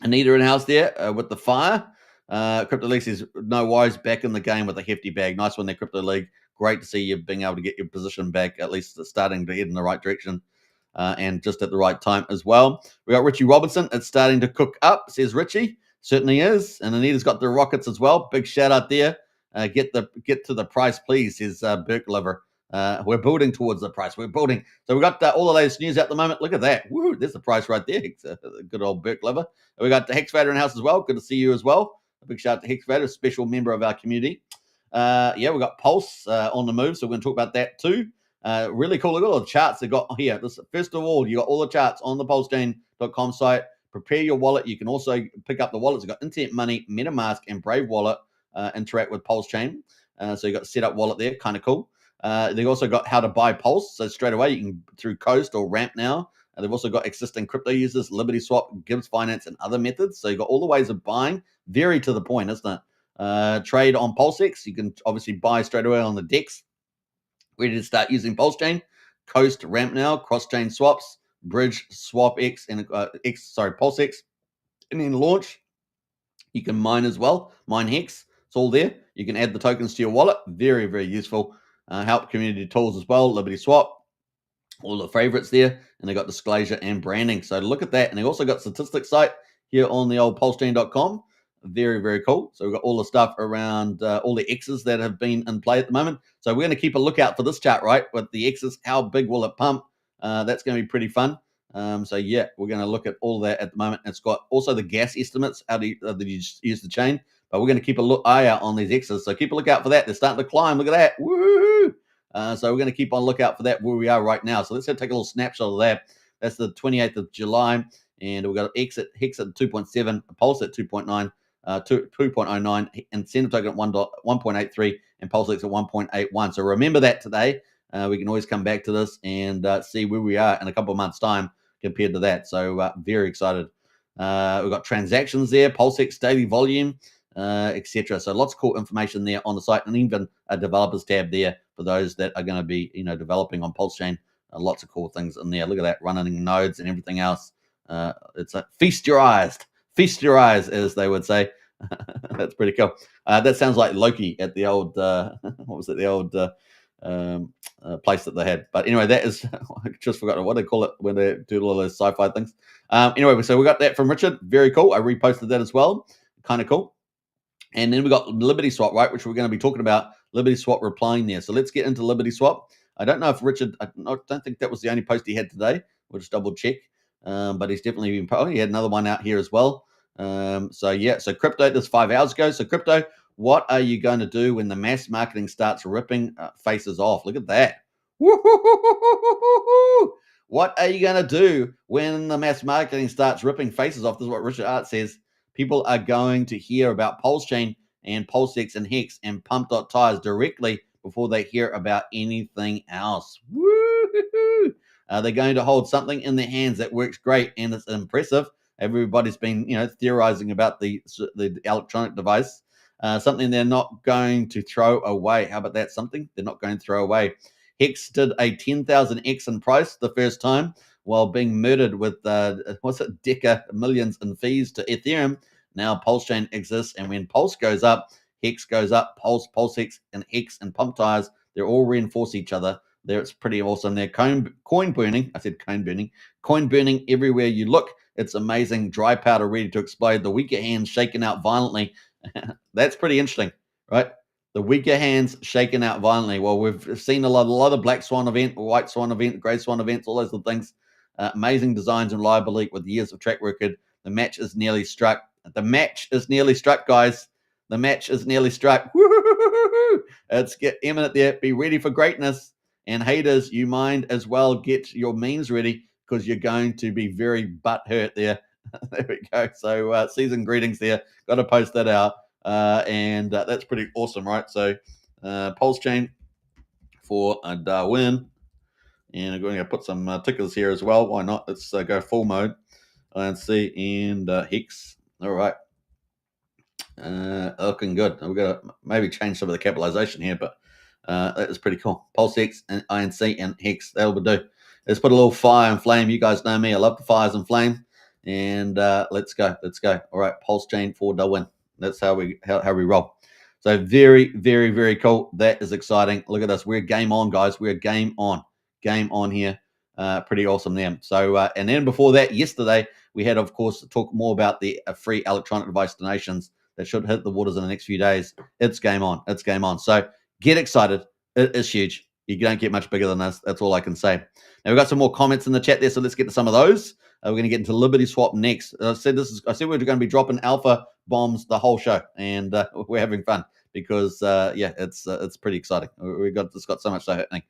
Anita in the house there with the fire. Crypto League says no worries, back in the game with a hefty bag. Nice one there, Crypto League. Great to see you being able to get your position back, at least starting to head in the right direction. And just at the right time as well. We got Richie Robinson. It's starting to cook up, says Richie. Certainly is. And Anita's got the rockets as well. Big shout out there. Get to the price, please, says Burke Lover. We're building towards the price. So we got all the latest news at the moment. Look at that. Woo, there's the price right there. Good old Burke Lover. We got the Hex Vader in the house as well. Good to see you as well. A big shout out to Hex Vader, a special member of our community. We got Pulse on the move. So we're going to talk about that too. Really cool. Look at all the charts they got here. First of all, you got all the charts on the PulseChain.com site. Prepare your wallet. You can also pick up the wallets. You've got Internet Money, MetaMask, and Brave Wallet interact with PulseChain. So you got set up wallet there. Kind of cool. They've also got how to buy Pulse. So straight away, you can through Coast or Ramp now. They've also got existing crypto users, Liberty Swap, Gibbs Finance, and other methods. So you've got all the ways of buying. Very to the point, isn't it? Trade on PulseX. You can obviously buy straight away on the DEX. Ready to start using PulseChain, Coast, Ramp now, cross-chain swaps, Bridge, Swap X, and PulseX, and then launch. You can mine as well, mine Hex. It's all there. You can add the tokens to your wallet. Very useful. Help community tools as well. Liberty Swap, all the favorites there, and they got disclosure and branding. So look at that, and they also got statistics site here on the old PulseChain.com. Very, very cool. So we've got all the stuff around all the X's that have been in play at the moment. So we're going to keep a lookout for this chart, right? With the X's, how big will it pump? That's going to be pretty fun. So yeah, we're going to look at all that at the moment. It's got also the gas estimates, how to use the chain. But we're going to keep a eye out on these X's. So keep a lookout for that. They're starting to climb. Look at that. Woo! So we're going to keep on lookout for that where we are right now. So let's go take a little snapshot of that. That's the 28th of July. And we've got Hex at 2.7, Pulse at 2.9. 2.09, incentive token at 1.83, and PulseX at 1.81. So remember that today. We can always come back to this and see where we are in a couple of months' time compared to that. So very excited. We've got transactions there, PulseX daily volume, etc. So lots of cool information there on the site, and even a developers tab there for those that are going to be developing on PulseChain. Lots of cool things in there. Look at that, running nodes and everything else. It's a feast your eyes, as they would say. That's pretty cool. That sounds like Loki at the old what was it, the old place that they had. But anyway, that is I just forgot what they call it when they do all those sci-fi things. Anyway, so we got that from Richard. Very cool. I reposted that as well. Kind of cool. And then we got Liberty Swap, right, which we're going to be talking about. Liberty Swap replying there. So let's get into Liberty Swap. I don't know if Richard, I don't think that was the only post he had today. We'll just double check. But he's definitely been, he had another one out here as well. So crypto, this 5 hours ago. So crypto, what are you going to do when the mass marketing starts ripping faces off? Look at that. Woo-hoo-hoo-hoo-hoo-hoo. What are you going to do when the mass marketing starts ripping faces off? This is what Richard Art says. People are going to hear about PulseChain and PulseX and Hex and Pump.Tires directly before they hear about anything else. Woo-hoo-hoo. They're going to hold something in their hands that works great and it's impressive. Everybody's been, theorizing about the electronic device. Something they're not going to throw away. How about that? Something they're not going to throw away. Hex did a 10,000x in price the first time while being murdered with, Deca millions in fees to Ethereum. Now PulseChain exists, and when Pulse goes up, Hex goes up. PulseX, and Hex and Pump Tires, they all reinforce each other. There, it's pretty awesome. They're coin burning. I said coin burning. Coin burning everywhere you look. It's amazing. Dry powder ready to explode. The weaker hands shaken out violently. That's pretty interesting, right? The weaker hands shaken out violently. Well, we've seen a lot of black swan event, white swan event, grey swan events, all those little things. Amazing designs and reliability with years of track record. The match is nearly struck. The match is nearly struck, guys. The match is nearly struck. Woo-hoo-hoo-hoo-hoo. Let's get imminent there. Be ready for greatness. And haters, you mind as well get your memes ready because you're going to be very butt hurt there. There we go. So season greetings there. Got to post that out. And that's pretty awesome, right? So PulseChain for Darwin. And I'm going to put some tickers here as well. Why not? Let's go full mode and see. And Hex. All right. Looking good. We've got to maybe change some of the capitalization here, but that is pretty cool. PulseX and INC and Hex. That'll do. Let's put a little fire and flame. You guys know me. I love the fires and flame. And let's go. All right. PulseChain for Darwin. That's how we roll. So very, very, very cool. That is exciting. Look at us. We're game on, guys. We're game on. Game on here. Pretty awesome there. So, and then before that, yesterday, we had, of course, talk more about the free electronic device donations that should hit the waters in the next few days. It's game on. It's game on. So get excited. It is huge. You don't get much bigger than this. That's all I can say. Now, we've got some more comments in the chat there, so let's get to some of those. We're going to get into Liberty Swap next. I said we're going to be dropping alpha bombs the whole show, and we're having fun because it's pretty exciting. It's got so much stuff happening.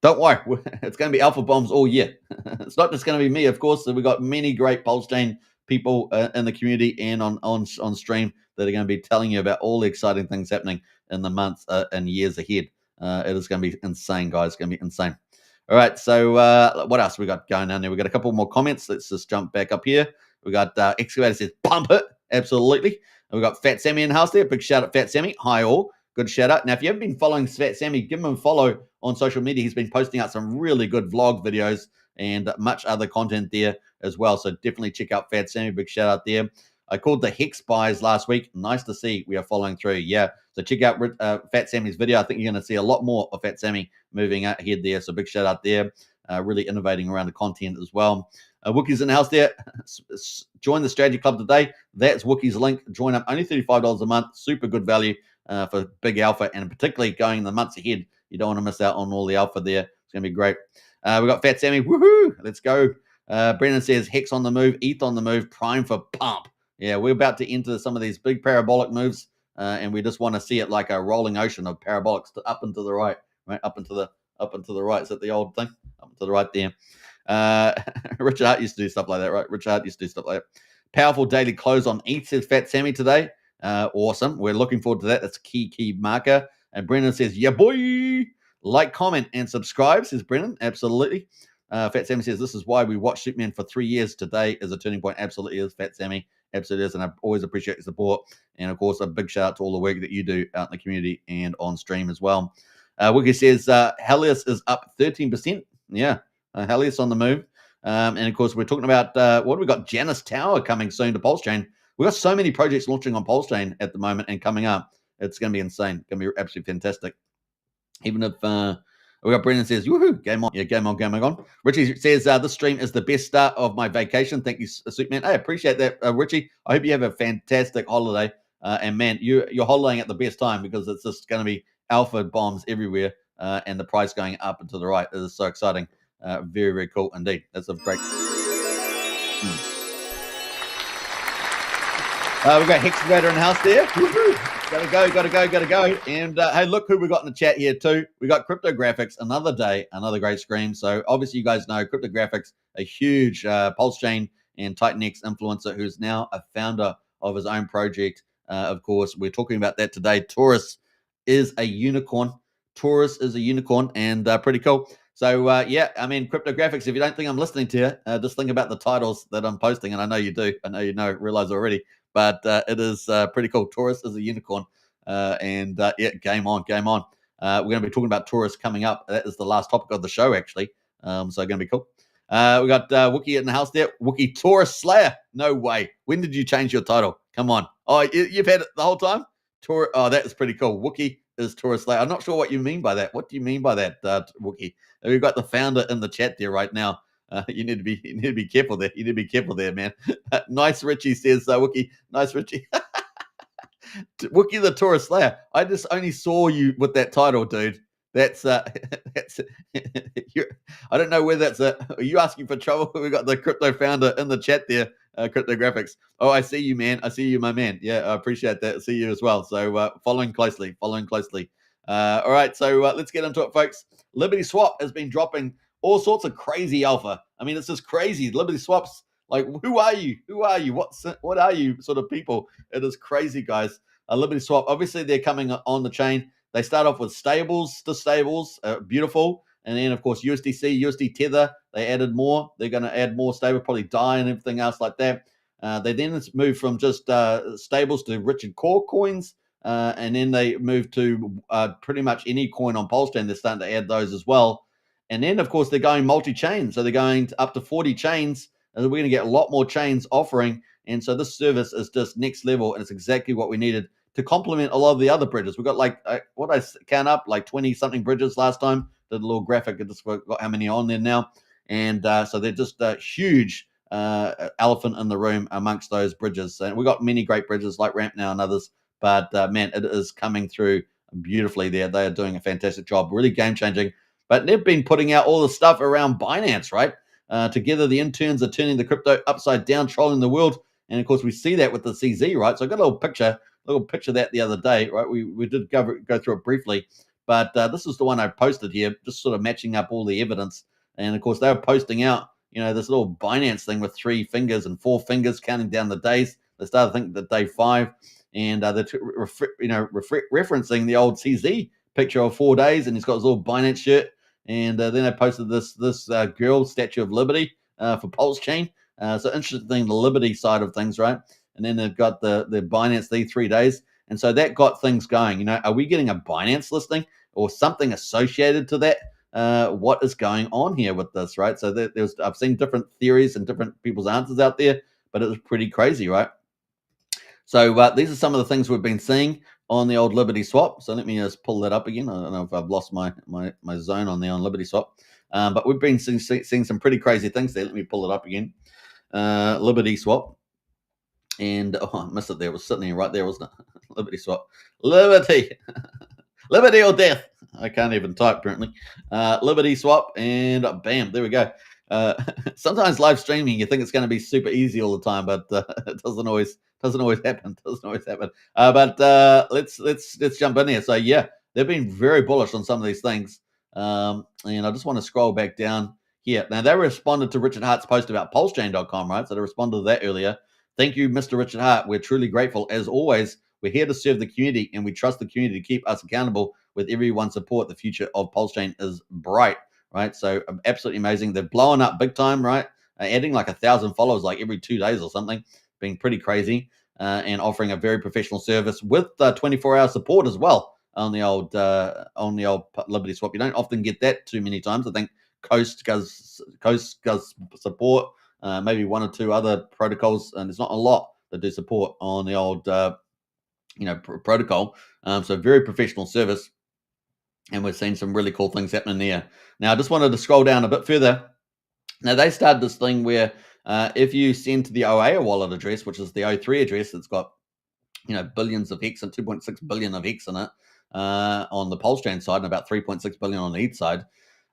Don't worry, it's going to be alpha bombs all year. It's not just going to be me, of course. So we've got many great PulseChain people in the community and on stream that are going to be telling you about all the exciting things happening in the months and years ahead. It is going to be insane, guys. It's going to be insane. All right, so what else we got going on there? We got a couple more comments. Let's just jump back up here. We got Excavator says, pump it. Absolutely. And we got Fat Sammy in the house there. Big shout out, Fat Sammy. Hi, all. Good shout out. Now, if you haven't been following Fat Sammy, give him a follow on social media. He's been posting out some really good vlog videos and much other content there as well. So definitely check out Fat Sammy. Big shout out there. I called the Hex buys last week. Nice to see we are following through. Yeah. So check out Fat Sammy's video. I think you're going to see a lot more of Fat Sammy moving ahead there. So big shout out there. really innovating around the content as well. Wookie's in the house there. Join the strategy club today. That's Wookie's link. Join up, only $35 a month. Super good value for big alpha, and particularly going in the months ahead. You don't want to miss out on all the alpha there. It's going to be great. We got Fat Sammy. Woohoo! Let's go. Brendan says Hex on the move, ETH on the move, prime for pump. Yeah, we're about to enter some of these big parabolic moves, and we just want to see it like a rolling ocean of parabolics up and to the right, up and to the right. Is that the old thing? Up and to the right there. Richard Hart used to do stuff like that, right? Richard Hart used to do stuff like that. Powerful daily close on ETH, says Fat Sammy today. Awesome. We're looking forward to that. That's a key marker. And Brendan says, yeah, boy. Like, comment, and subscribe, says Brendan. Absolutely. Fat Sammy says, this is why we watched Superman for 3 years. Today is a turning point. Absolutely is, Fat Sammy. Absolutely is. And I always appreciate your support. And, of course, a big shout out to all the work that you do out in the community and on stream as well. Wiki says, Helios is up 13%. Yeah, Helios on the move. And, of course, we're talking about, what have we got? Janus Tower coming soon to PulseChain. We've got so many projects launching on PulseChain at the moment and coming up. It's going to be insane. It's going to be absolutely fantastic. Even if we got Brendan says, woohoo, game on. Yeah, game on. Richie says, this stream is the best start of my vacation. Thank you, Superman. I appreciate that, Richie. I hope you have a fantastic holiday. And, man, you're holidaying at the best time because it's just going to be alpha bombs everywhere and the price going up and to the right. It is so exciting. Very, very cool indeed. That's a great... We've got Hexagrator in the house there. Woo-hoo. Gotta go. And hey, look who we got in the chat here too. We got Cryptographics, another day, another great scream. So obviously you guys know Cryptographics, a huge PulseChain and Titanx influencer who's now a founder of his own project. Of course, we're talking about that today. Torus is a unicorn. And pretty cool. So, yeah, I mean, Cryptographics, if you don't think I'm listening to you, just think about the titles that I'm posting. And I know you do. I know you realize already. But it is pretty cool. Torus is a unicorn. Yeah, game on. We're going to be talking about Torus coming up. That is the last topic of the show, actually. So going to be cool. We got Wookie in the house there. Wookie Torus Slayer. No way. When did you change your title? Come on. Oh, you've had it the whole time? Oh, that is pretty cool. Wookie is Torus Slayer. I'm not sure what you mean by that. What do you mean by that, Wookie? We've got the founder in the chat there right now. You need to be careful there. You need to be careful there, man. Nice Richie says, Wookie. Nice Richie. Wookie the Torus Slayer. I just only saw you with that title, dude. That's I don't know where that's are you asking for trouble? We got the crypto founder in the chat there, Cryptographics. Oh, I see you, man. I see you, my man. Yeah, I appreciate that. I see you as well. So following closely. All right, so let's get into it, folks. Liberty Swap has been dropping all sorts of crazy alpha. I mean, it's just crazy. Liberty Swaps, like, who are you? What are you sort of people? It is crazy, guys. Liberty Swap, obviously, they're coming on the chain. They start off with stables, beautiful. And then, of course, USDC, USD Tether, they added more. They're going to add more stable, probably DAI and everything else like that. They then move from just stables to Richard Core coins. And then they move to pretty much any coin on PulseChain. They're starting to add those as well. And then, of course, they're going multi-chain. So they're going up to 40 chains. And we're going to get a lot more chains offering. And so this service is just next level. And it's exactly what we needed to complement a lot of the other bridges. We've got what I count up, like 20-something bridges last time. Did a little graphic. I just got how many on there now. And so they're just a huge elephant in the room amongst those bridges. And we've got many great bridges like Ramp now and others. But, man, it is coming through beautifully there. They are doing a fantastic job, really game-changing. But they've been putting out all the stuff around Binance, right? Together, the interns are turning the crypto upside down, trolling the world. And, of course, we see that with the CZ, right? So I got a little picture of that the other day, right? We did go through it briefly. But this is the one I posted here, just sort of matching up all the evidence. And, of course, they were posting out, this little Binance thing with 3 fingers and 4 fingers counting down the days. They started thinking that day 5. And they're referencing the old CZ picture of 4 days, and he's got his little Binance shirt. And then I posted this girl Statue of Liberty for PulseChain. So interesting, the Liberty side of things, right? And then they've got the Binance these 3 days, and so that got things going. Are we getting a Binance listing or something associated to that? What is going on here with this, right? So I've seen different theories and different people's answers out there, but it was pretty crazy, right? So these are some of the things we've been seeing on the old Liberty Swap. So let me just pull that up again. I don't know if I've lost my zone on there on Liberty Swap. But we've been seeing some pretty crazy things there. Let me pull it up again. Liberty Swap. And I missed it there. It was sitting there right there, wasn't it? Liberty Swap. Liberty. Liberty or death. I can't even type, apparently. Liberty Swap, and bam, there we go. Sometimes live streaming, you think it's going to be super easy all the time, but it doesn't always happen. But let's jump in here. So yeah, they've been very bullish on some of these things, and I just want to scroll back down here. Now they responded to Richard Hart's post about PulseChain.com, right? So they responded to that earlier. Thank you, Mr. Richard Hart. We're truly grateful. As always, we're here to serve the community, and we trust the community to keep us accountable. With everyone's support, the future of PulseChain is bright, right? So absolutely amazing. They're blowing up big time, right? Adding like 1,000 followers like every 2 days or something, being pretty crazy, and offering a very professional service with 24-hour support as well on the old Liberty Swap. You don't often get that too many times. I think Coast does support. Maybe one or two other protocols, and there's not a lot that do support on the old, protocol. So very professional service, and we're seeing some really cool things happening there. Now, I just wanted to scroll down a bit further. Now, they started this thing where if you send to the OA wallet address, which is the O3 address, it's got billions of hex and 2.6 billion of hex in it on the PulseChain side, and about 3.6 billion on the ETH side.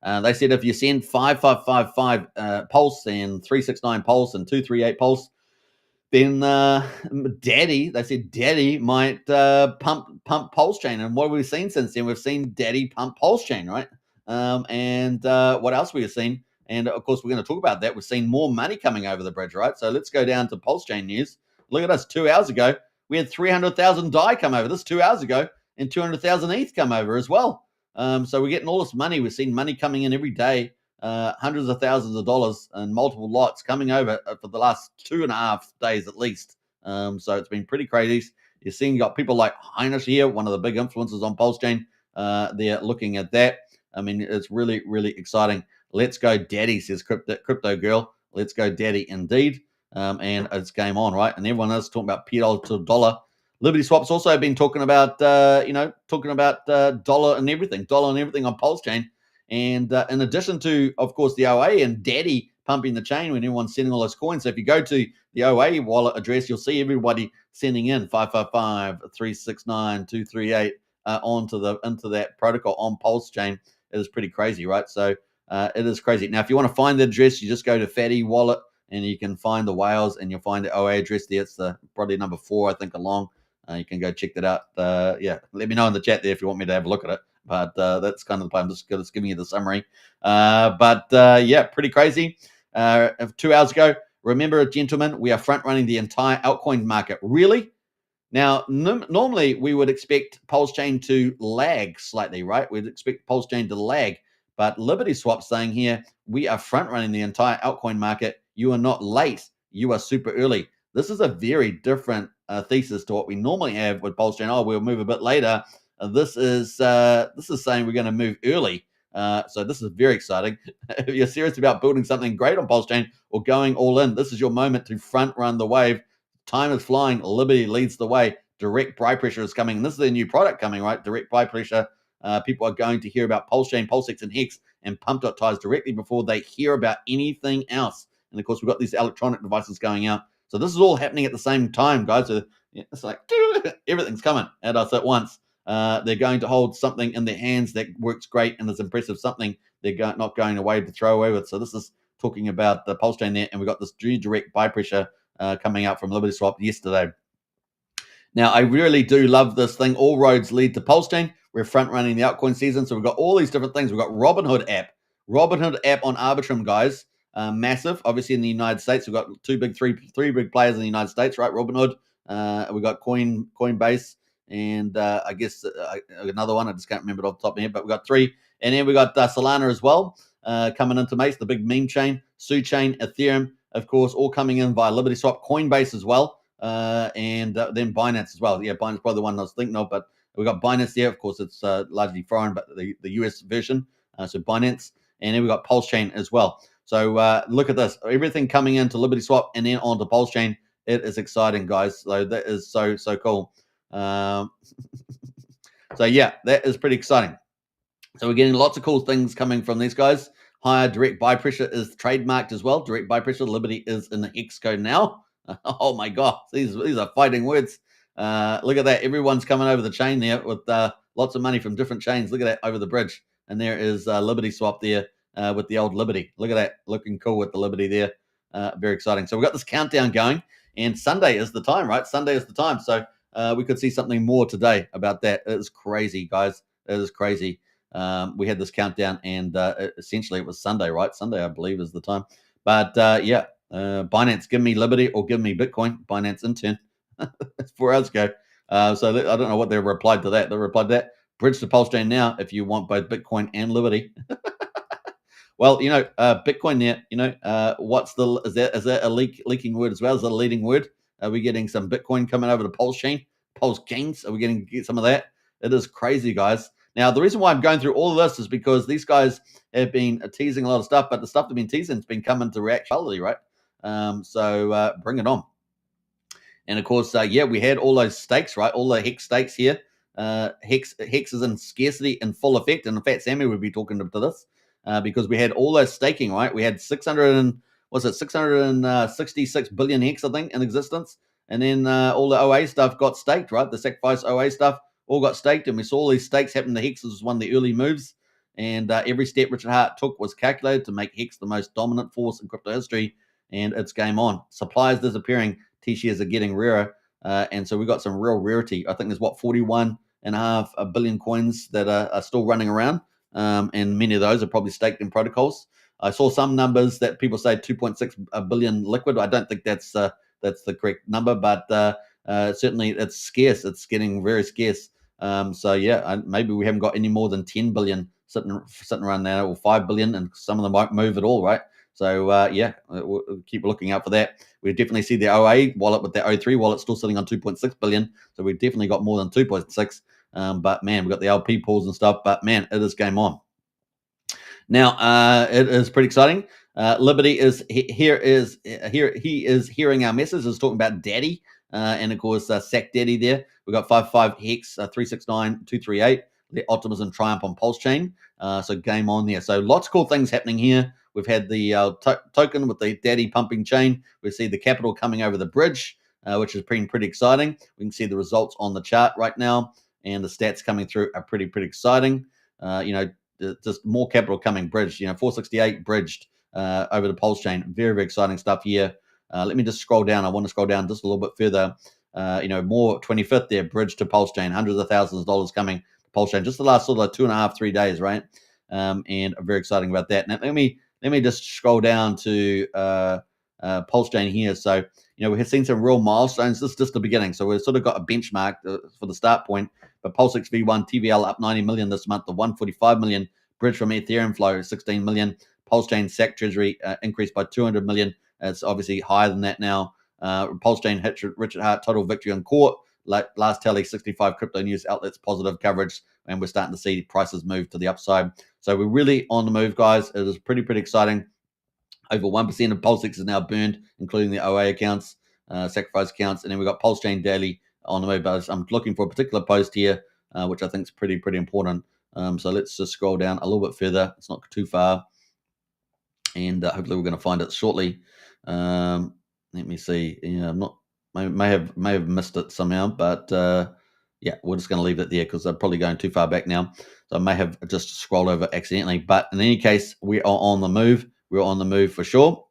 They said if you send 5555 Pulse and 369 Pulse and 238 Pulse, then Daddy might pump PulseChain. And what have we seen since then? We've seen Daddy pump PulseChain, right? And what else we've seen? And of course, we're going to talk about that. We've seen more money coming over the bridge, right? So let's go down to PulseChain news. Look at us. 2 hours ago, we had 300,000 DAI come over. This 2 hours ago, and 200,000 ETH come over as well. So we're getting all this money. We're seeing money coming in every day, hundreds of thousands of dollars and multiple lots coming over for the last 2.5 days at least. So it's been pretty crazy. You're seeing you got people like Heinisch here, one of the big influencers on PulseChain. They're looking at that. I mean, it's really, really exciting. Let's go, Daddy, says Crypto Girl. Let's go, Daddy, indeed. And it's game on, right? And everyone else talking about P to dollar. Liberty Swap's also been talking about, dollar and everything on PulseChain. And in addition to, of course, the OA and Daddy pumping the chain when everyone's sending all those coins. So if you go to the OA wallet address, you'll see everybody sending in 555, 369, 238 into that protocol on PulseChain. It is pretty crazy, right? So it is crazy. Now, if you want to find the address, you just go to Fatty Wallet and you can find the whales and you'll find the OA address there. It's probably number 4, I think, along. You can go check that out. Let me know in the chat there if you want me to have a look at it. But that's kind of the plan. I'm just giving you the summary. Pretty crazy. 2 hours ago, remember, gentlemen, we are front running the entire altcoin market. Really? Now, normally we would expect PulseChain to lag slightly, right? We'd expect PulseChain to lag. But Liberty Swap saying here, we are front running the entire altcoin market. You are not late. You are super early. This is a very different thesis to what we normally have with PulseChain. Oh, we'll move a bit later. This is saying we're going to move early. So this is very exciting. If you're serious about building something great on PulseChain or going all in, this is your moment to front run the wave. Time is flying. Liberty leads the way. Direct buy pressure is coming. And this is a new product coming, right? Direct buy pressure. People are going to hear about PulseChain, PulseX, and Hex and pump.ties directly before they hear about anything else. And of course, we've got these electronic devices going out. So this is all happening at the same time, guys. So it's like everything's coming at us at once. They're going to hold something in their hands that works great and is impressive, something they're not going away to throw away with. So this is talking about the PulseChain there, and we got this direct buy pressure coming out from Liberty Swap yesterday. Now, I really do love this thing. All roads lead to PulseChain. We're front running the altcoin season, so we've got all these different things. We've got Robinhood app on Arbitrum, guys. Massive, obviously in the United States. We've got three big players in the United States, right? Robinhood. We've got Coinbase, and I guess another one. I just can't remember it off the top of my head, but we've got 3. And then we got Solana as well coming into Mace, the big meme chain, Su Chain, Ethereum, of course, all coming in via Liberty Swap, Coinbase as well, and then Binance as well. Yeah, Binance is probably the one I was thinking of, but we've got Binance there. Of course, it's largely foreign, but the US version. So Binance, and then we've got PulseChain as well. So look at this. Everything coming into Liberty Swap and then onto PulseChain. It is exciting, guys. So that is so cool. So yeah, that is pretty exciting. So we're getting lots of cool things coming from these guys. Higher direct buy pressure is trademarked as well. Direct buy pressure. Liberty is in the hex code now. Oh my God, these are fighting words. Look at that. Everyone's coming over the chain there with lots of money from different chains. Look at that over the bridge. And there is Liberty swap there with the old Liberty. Look at that. Looking cool with the Liberty there. Very exciting. So we've got this countdown going. And Sunday is the time, right? Sunday is the time. So we could see something more today about that. It is crazy, guys. It is crazy. We had this countdown, and essentially it was Sunday, right? Sunday, I believe, is the time. But yeah, Binance, give me Liberty or give me Bitcoin. Binance in turn. 4 hours ago. So I don't know what they replied to that. They replied to that. Bridge to PulseChain now if you want both Bitcoin and Liberty. Well, Bitcoin there, is that a leaking word as well? Is that a leading word? Are we getting some Bitcoin coming over to PulseChain? PulseChains? Are we getting get some of that? It is crazy, guys. Now, the reason why I'm going through all of this is because these guys have been teasing a lot of stuff, but the stuff they've been teasing has been coming to reality, right? So bring it on. And of course, we had all those stakes, right? All the hex stakes here. Hex is in scarcity in full effect. And in fact, Sammy would be talking to this because we had all those staking, right? We had 666 billion hex, I think, in existence. And then all the OA stuff got staked, right? The sacrifice OA stuff all got staked. And we saw all these stakes happen to Hex. This was one of the early moves. And every step Richard Hart took was calculated to make Hex the most dominant force in crypto history. And it's game on. Supply is disappearing. T-shares are getting rarer. And so we got some real rarity. I think there's 41.5 billion coins that are still running around. And many of those are probably staked in protocols. I saw some numbers that people say 2.6 billion liquid. I don't think that's the correct number, but certainly it's scarce. It's getting very scarce. So yeah, maybe we haven't got any more than 10 billion sitting around now, or 5 billion, and some of them won't move at all, right? So we'll keep looking out for that. We definitely see the OA wallet with the O3 wallet still sitting on 2.6 billion. So we've definitely got more than 2.6. But man, we've got the LP pools and stuff. But man, it is game on. Now it is pretty exciting. Liberty is here. He is hearing our message. Is talking about Daddy, and of course Sack Daddy there. We got 55 Hex 369 238. The optimism triumph on PulseChain. So game on there. So lots of cool things happening here. We've had the token with the Daddy pumping chain. We see the capital coming over the bridge, which has been pretty exciting. We can see the results on the chart right now, and the stats coming through are pretty exciting. Just more capital coming bridged. 468 bridged over the PulseChain. Very exciting stuff here. Let me just scroll down. I want to scroll down just a little bit further. More 25th there, bridge to PulseChain. Hundreds of thousands of dollars coming to PulseChain. Just the last sort of 2.5-3 days, right? And I'm very exciting about that. Now let me just scroll down to PulseChain here. So, we have seen some real milestones. This is just the beginning. So we've sort of got a benchmark for the start point. But PulseX V1 TVL up 90 million this month to 145 million. Bridge from Ethereum flow 16 million. PulseChain SAC Treasury increased by 200 million. It's obviously higher than that now. PulseChain hit Richard Hart total victory on court. Last tally, 65 crypto news outlets positive coverage, and we're starting to see prices move to the upside. So we're really on the move, guys. It is pretty exciting. Over 1% of PulseX is now burned, including the OA accounts, sacrifice accounts, and then we've got PulseChain daily on the move. But I'm looking for a particular post here, which I think is pretty important. So let's just scroll down a little bit further. It's not too far, and hopefully we're going to find it shortly. Let me see. I'm not. May have missed it somehow, but we're just going to leave it there because I'm probably going too far back now. So I may have just scrolled over accidentally. But in any case, we are on the move. We're on the move for sure.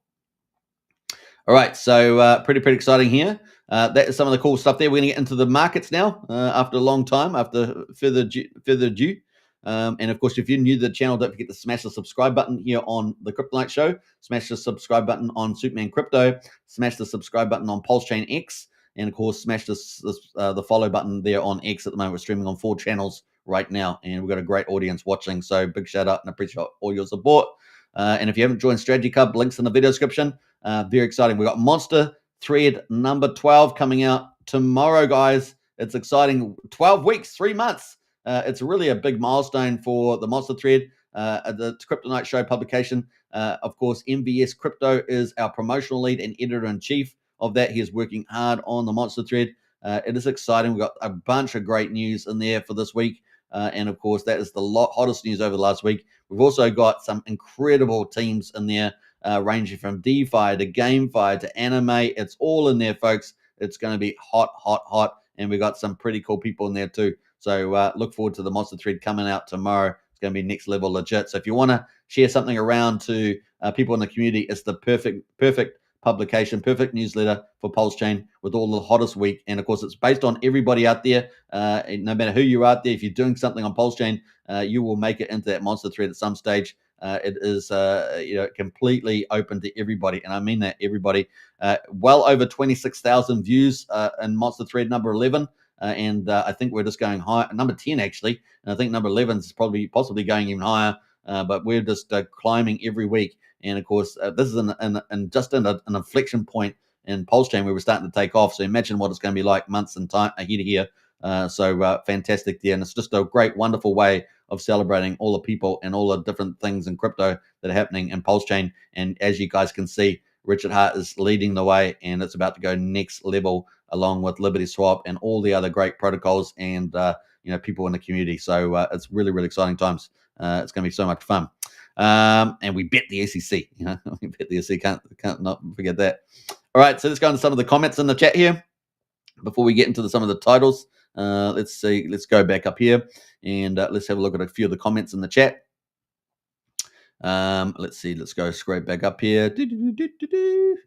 All right, so pretty exciting here. That is some of the cool stuff there. We're going to get into the markets now after a long time, after further due. And of course, if you're new to the channel, don't forget to smash the subscribe button here on the Crypto Night Show. Smash the subscribe button on Superman Crypto. Smash the subscribe button on PulseChain X. And of course, smash the follow button there on X at the moment. We're streaming on 4 channels right now, and we've got a great audience watching. So big shout out and appreciate all your support. And if you haven't joined Strategy Club, links in the video description. Very exciting. We've got Monster Thread number 12 coming out tomorrow, guys. It's exciting. 12 weeks, 3 months. It's really a big milestone for the Monster Thread, the Crypto Night Show publication. Of course, MVS Crypto is our promotional lead and editor-in-chief of that. He is working hard on the Monster Thread. It is exciting. We've got a bunch of great news in there for this week. And of course, that is the hottest news over the last week. We've also got some incredible teams in there, ranging from DeFi to GameFi to anime. It's all in there, folks. It's going to be hot, hot, hot. And we got some pretty cool people in there too. So look forward to the monster thread coming out tomorrow. It's going to be next level legit. So if you want to share something around to people in the community, it's the perfect publication, perfect newsletter for PulseChain with all the hottest week. And of course, it's based on everybody out there. No matter who you're out there, if you're doing something on PulseChain, you will make it into that monster thread at some stage. It is completely open to everybody, and I mean that, everybody. Well over 26,000 views in monster thread number 11. And I think we're just going high, number 10 actually, and I think number 11 is possibly going even higher. But we're just climbing every week. And of course, this is an inflection point in PulseChain where we're starting to take off. So imagine what it's going to be like months and time ahead of here. So fantastic there, and it's just a great, wonderful way of celebrating all the people and all the different things in crypto that are happening in PulseChain. And as you guys can see, Richard Hart is leading the way, and it's about to go next level along with Liberty Swap and all the other great protocols and people in the community. So it's really, really exciting times. It's going to be so much fun. And we bet the SEC. We bet the SEC. Can't not forget that. All right, so let's go into some of the comments in the chat here before we get into some of the titles. Let's see. Let's go back up here and let's have a look at a few of the comments in the chat. Let's see. Let's go scrape back up here.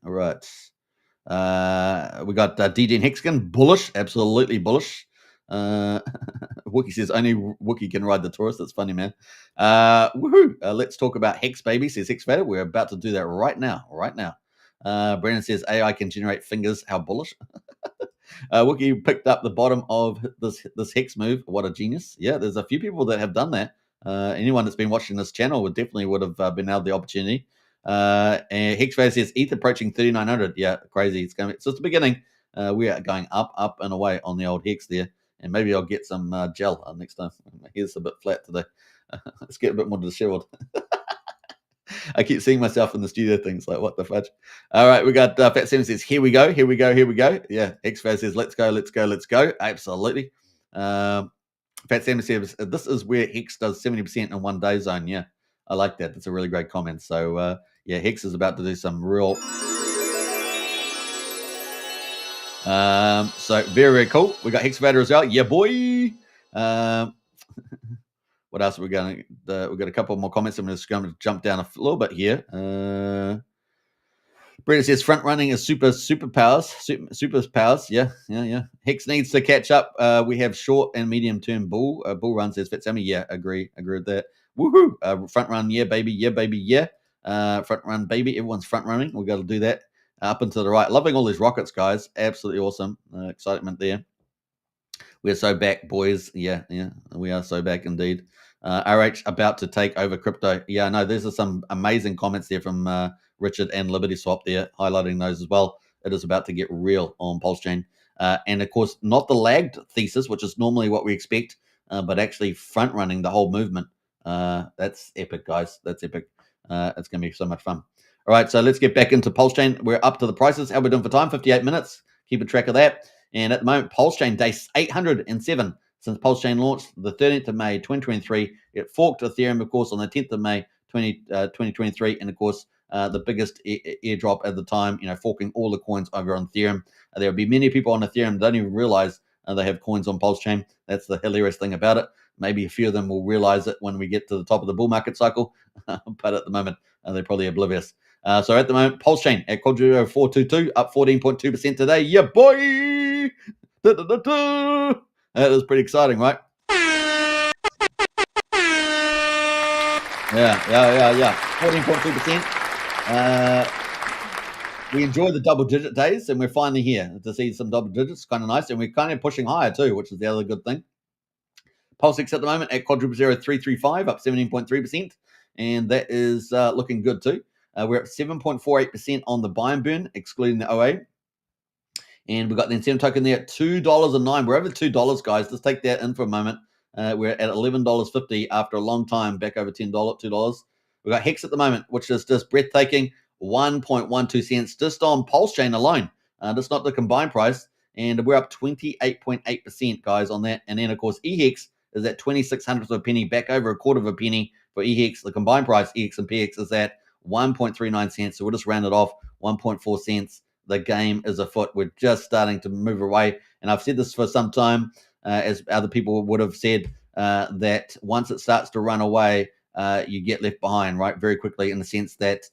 All right. We got DD and Hexagon, bullish, absolutely bullish. Wookie says only Wookie can ride the Torus. That's funny, man. Woohoo! Let's talk about Hex, baby, says Hexvader. We're about to do that right now. Brandon says AI can generate fingers. How bullish. Wookie picked up the bottom of this Hex move. What a genius. Yeah, there's a few people that have done that. Anyone that's been watching this channel would have been out the opportunity. And Hexvader says ETH approaching 3,900. Yeah, crazy. It's just the beginning. We are going up and away on the old Hex there. And maybe I'll get some gel next time. My hair's a bit flat today. Let's get a bit more disheveled. I keep seeing myself in the studio things like, what the fudge? All right, we got Fat Sam says, here we go. Yeah, Hexvader says, let's go. Absolutely. Fat Sam says, this is where Hex does 70% in 1 day zone. Yeah, I like that. That's a really great comment. So, yeah, Hex is about to do some real... So very, very cool. We got Hexvader as well. Yeah, boy. What else are we going to... we've got a couple more comments. I'm just going to jump down a little bit here. Brenda says front running is superpowers. Yeah. Hex needs to catch up. We have short and medium term bull run, says Fitzami. Yeah, agree with that. Woohoo! Front run, yeah, baby. Front run, baby. Everyone's front running. We've got to do that up and to the right. Loving all these rockets, guys. Absolutely awesome. Excitement there. We're so back, boys. Yeah, we are so back indeed. RH about to take over crypto. Yeah, no, there's some amazing comments there from Richard and Liberty Swap there, highlighting those as well. It is about to get real on PulseChain. And of course, not the lagged thesis, which is normally what we expect, but actually front running the whole movement. That's epic, guys. That's epic. It's going to be so much fun. All right, so let's get back into PulseChain. We're up to the prices. How we're doing for time? 58 minutes. Keep a track of that. And at the moment, PulseChain day 807 since PulseChain launched the 13th of May 2023. It forked Ethereum, of course, on the 10th of May 2023. And of course, the biggest airdrop at the time, forking all the coins over on Ethereum. There will be many people on Ethereum that don't even realize they have coins on PulseChain. That's the hilarious thing about it. Maybe a few of them will realize it when we get to the top of the bull market cycle. But at the moment, they're probably oblivious. So at the moment, PulseChain at quadro 422, up 14.2% today. Yeah, boy! That is pretty exciting, right? Yeah. 14.2%. We enjoy the double-digit days, and we're finally here to see some double digits. Kind of nice, and we're kind of pushing higher too, which is the other good thing. PulseX at the moment at quadruple 0335, up 17.3%, and that is looking good too. We're at 7.48% on the buy and burn, excluding the OA. And we've got the incentive token there at $2.09. We're over $2, guys. Let's take that in for a moment. We're at $11.50 after a long time, back over $2. We've got Hex at the moment, which is just breathtaking, 1.12 cents just on PulseChain alone. That's not the combined price. And we're up 28.8%, guys, on that. And then, of course, EHEX is at 26 hundredths of a penny, back over a quarter of a penny for EHEX, the combined price, EX and PX, is at 1.39 cents. So we'll just round it off, 1.4 cents. The game is afoot. We're just starting to move away. And I've said this for some time, as other people would have said, that once it starts to run away, you get left behind, right, very quickly, in the sense that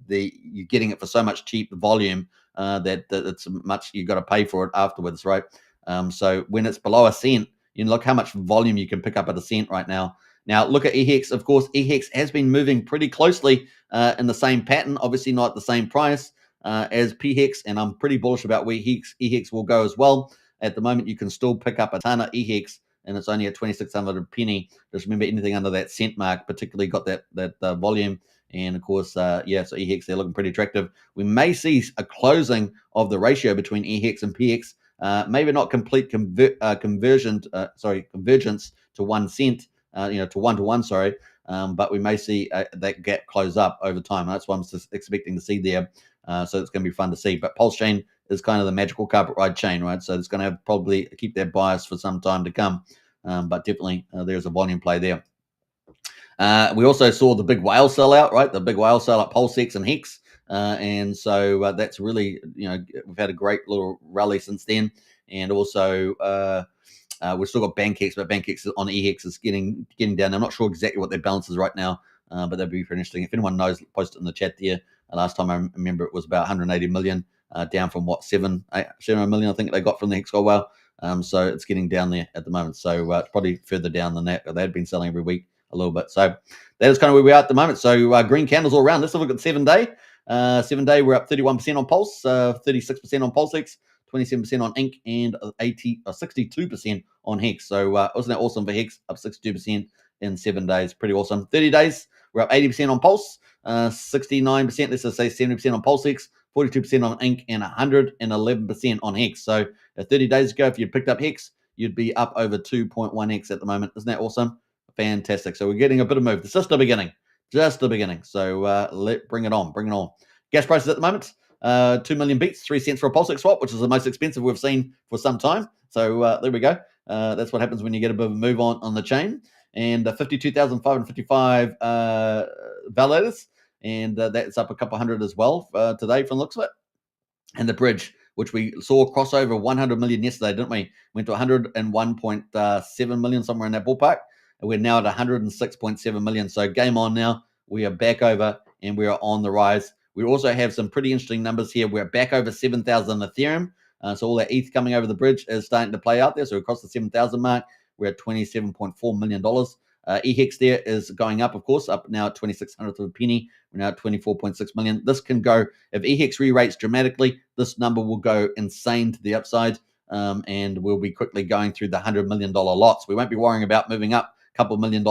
you're getting it for so much cheap volume that it's much you got to pay for it afterwards, right? So when it's below a cent, look how much volume you can pick up at a cent right now. Now look at EHEX. Of course, EHEX has been moving pretty closely in the same pattern, obviously not at the same price as PHEX, and I'm pretty bullish about where EHEX will go as well. At the moment, you can still pick up a ton of EHEX, and it's only at 2,600 penny. Just remember, anything under that cent mark, particularly got that volume. And of course, so EHEX, they're looking pretty attractive. We may see a closing of the ratio between EHEX and PX. Maybe not complete convergence to 1 cent, to 1-to-1, sorry. But we may see that gap close up over time. That's what I'm expecting to see there. So it's going to be fun to see. But PulseChain is kind of the magical carpet ride chain, right? So it's going to probably keep that bias for some time to come. But definitely there's a volume play there. We also saw the big whale sell out, right? The big whale sell at PulseX and HEX. And so that's really, we've had a great little rally since then. And also, we've still got BankX, but BankX on EHEX is getting down. I'm not sure exactly what their balance is right now, but that'd be pretty interesting. If anyone knows, post it in the chat there. Last time I remember it was about 180 million, down from 700 million, I think they got from the HEX Gold Whale. So it's getting down there at the moment. So it's probably further down than that. They had been selling every week a little bit. So that is kind of where we are at the moment. So green candles all around. Let's have a look at 7-day. 7-day, we're up 31% on Pulse, 36% on PulseX, 27% on Inc, and 62% on Hex. So wasn't that awesome for Hex? Up 62% in 7 days. Pretty awesome. 30 days, we're up 80% on Pulse, 69%, let's just say 70% on PulseX, 42% on Inc, and 111% on Hex. So 30 days ago, if you picked up Hex, you'd be up over 2.1x at the moment. Isn't that awesome? Fantastic. So we're getting a bit of move. It's just the beginning. So bring it on. Gas prices at the moment, 2 million beats, 3 cents for a PulseX swap, which is the most expensive we've seen for some time. So there we go. That's what happens when you get a bit of a move on the chain. And 52,555 validators, and that's up a couple hundred as well today from the looks of it. And the bridge, which we saw cross over 100 million yesterday, didn't we? Went to 101.7 million, somewhere in that ballpark. And we're now at 106.7 million. So game on now. We are back over and we are on the rise. We also have some pretty interesting numbers here. We're back over 7,000 Ethereum. So all that ETH coming over the bridge is starting to play out there. So across the 7,000 mark, we're at $27.4 million. EHEX there is going up, of course, up now at 2,600 of a penny. We're now at 24.6 million. This can go, if EHEX re-rates dramatically, this number will go insane to the upside, and we'll be quickly going through the $100 million lots. We won't be worrying about moving up a couple $1 million.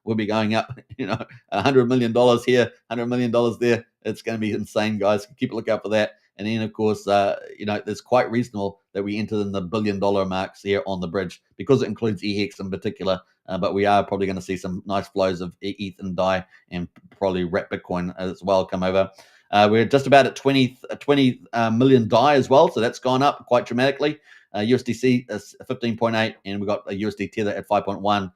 We'll be going up, $100 million here, $100 million there. It's going to be insane, guys. Keep a lookout for that. And then, of course, it's quite reasonable that we enter in the $1 billion marks here on the bridge because it includes EHEX in particular. But we are probably going to see some nice flows of ETH and DAI and probably Wrap Bitcoin as well come over. We're just about at 20 million DAI as well. So that's gone up quite dramatically. USDC is 15.8, and we've got a USD Tether at 5.1.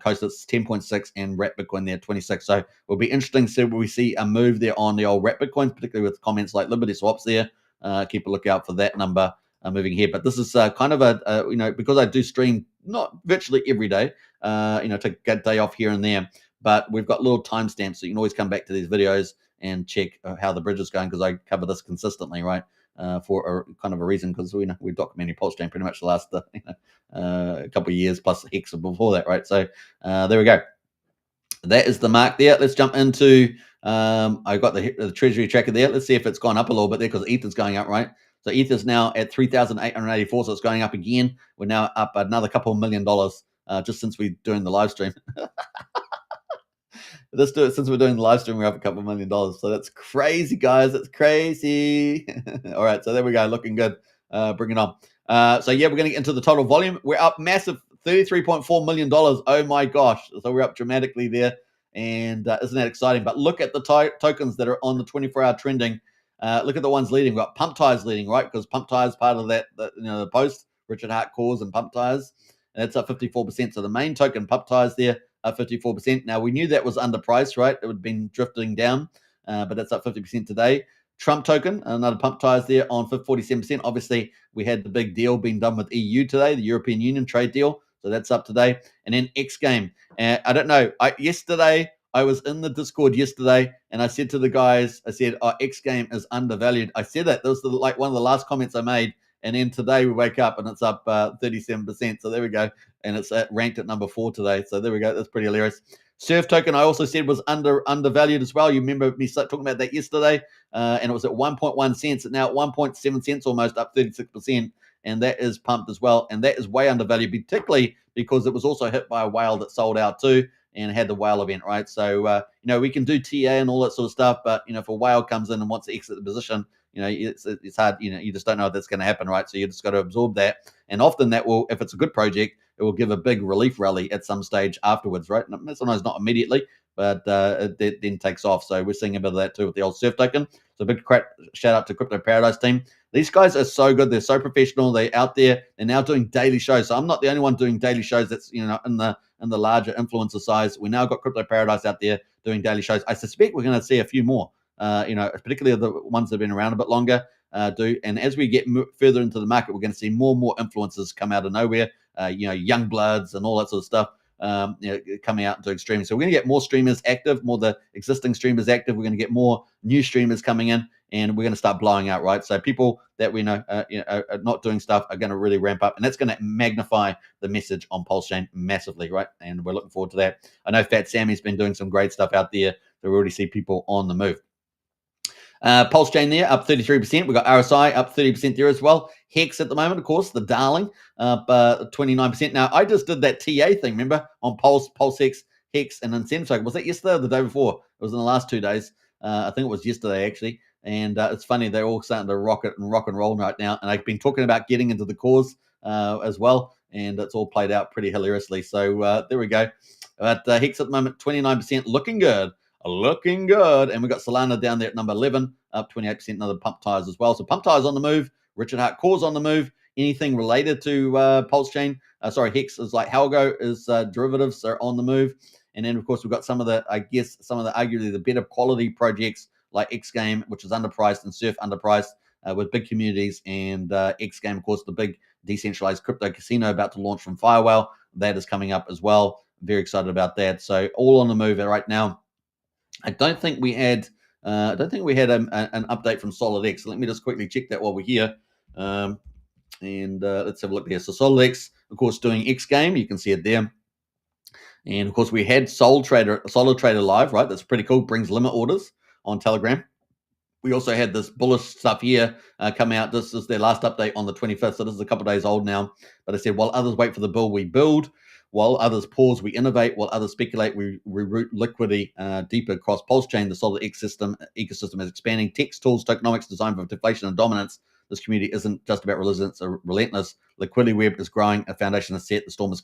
Coast's 10.6 and Wrap Bitcoin there 26. So it'll be interesting to see where we see a move there on the old Wrap Bitcoin, particularly with comments like Liberty Swaps there. Keep a lookout for that number moving here. But this is kind of a because I do stream not virtually every day, to get a day off here and there. But we've got little timestamps, so you can always come back to these videos and check how the bridge is going because I cover this consistently, right? For a kind of a reason, because we've documented PulseChain pretty much the last couple of years plus Hex before that, right? So there we go. That is the mark there. Let's jump into I got the treasury tracker there. Let's see if it's gone up a little bit there because ETH is going up, right? So ETH is now at 3,884, so it's going up again. We're now up another couple $1 million just since we're doing the live stream. Since we're doing the live stream, we're up a couple $1 million. So that's crazy, guys. That's crazy. All right, so there we go. Looking good. Bring it on. So yeah, we're going to get into the total volume. We're up massive, $33.4 million. Oh my gosh. So we're up dramatically there. And isn't that exciting? But look at the tokens that are on the 24-hour trending. Look at the ones leading. We've got Pump Tires leading, right? Because Pump Tires is part of that, the post, Richard Hart Cause and Pump Tires. And that's up 54%. So the main token, Pump Tires there, up 54%. Now, we knew that was underpriced, right? It would have been drifting down, but that's up 50% today. Trump token, another pump tires there on 47%. Obviously, we had the big deal being done with EU today, the European Union trade deal. So that's up today. And then XGame. I don't know. Yesterday, I was in the Discord yesterday, and I said to the guys, I said, XGame is undervalued. I said that. That was like one of the last comments I made. And then today we wake up and it's up 37%. So there we go. And it's ranked at number 4 today. So there we go. That's pretty hilarious. Surf token, I also said was undervalued as well. You remember me talking about that yesterday, and it was at 1.1 cents. It's now at 1.7 cents, almost up 36%, and that is pumped as well. And that is way undervalued, particularly because it was also hit by a whale that sold out too and had the whale event, right? So we can do TA and all that sort of stuff, but if a whale comes in and wants to exit the position, it's hard. You just don't know if that's going to happen, right? So you just got to absorb that. And often that will, if it's a good project, it will give a big relief rally at some stage afterwards, right? Sometimes not immediately, but it then takes off. So we're seeing a bit of that too with the old surf token. So big shout out to Crypto Paradise team. These guys are so good. They're so professional. They're out there. They're now doing daily shows. So I'm not the only one doing daily shows. That's in the larger influencer size. We now got Crypto Paradise out there doing daily shows. I suspect we're going to see a few more. Particularly the ones that have been around a bit longer. And as we get further into the market, we're going to see more and more influencers come out of nowhere. Young bloods and all that sort of stuff. Coming out and doing streaming. So we're going to get more streamers active, more the existing streamers active. We're going to get more new streamers coming in, and we're going to start blowing out, right? So people that we know, are not doing stuff are going to really ramp up, and that's going to magnify the message on PulseChain massively, right? And we're looking forward to that. I know Fat Sammy's been doing some great stuff out there. So we already see people on the move. PulseChain there up 33%. We've got RSI up 30% there as well. Hex at the moment, of course, the darling, up 29%. Now, I just did that TA thing, remember, on PulseX, Hex, and Incentive Token. Was that yesterday or the day before? It was in the last 2 days. I think it was yesterday, actually. And it's funny, they're all starting to rock and roll right now. And I've been talking about getting into the cause as well. And it's all played out pretty hilariously. So there we go. But Hex at the moment, 29%, looking good. Looking good. And we got Solana down there at number 11, up 28%, another pump tires as well. So pump tires on the move. Richard Hart Cores on the move. Anything related to PulseChain, Hex is like ALGO is derivatives are on the move. And then, of course, we've got some of the arguably the better quality projects like XGame, which is underpriced, and Surf underpriced with big communities. And XGame, of course, the big decentralized crypto casino about to launch from Firewall. That is coming up as well. Very excited about that. So all on the move right now. I don't think we had an update from SolidX. So let me just quickly check that while we're here. Let's have a look there. So SolidX, of course, doing XGame. You can see it there. And, of course, we had Solid Trader live, right? That's pretty cool. Brings limit orders on Telegram. We also had this bullish stuff here come out. This is their last update on the 25th. So this is a couple of days old now. But I said, while others wait for the bull, we build. While others pause, we innovate. While others speculate, we route liquidity deeper across PulseChain. The Solid X ecosystem is expanding. Text tools, tokenomics designed for deflation and dominance. This community isn't just about resilience or relentless. Liquidity web is growing. A foundation is set. The storm is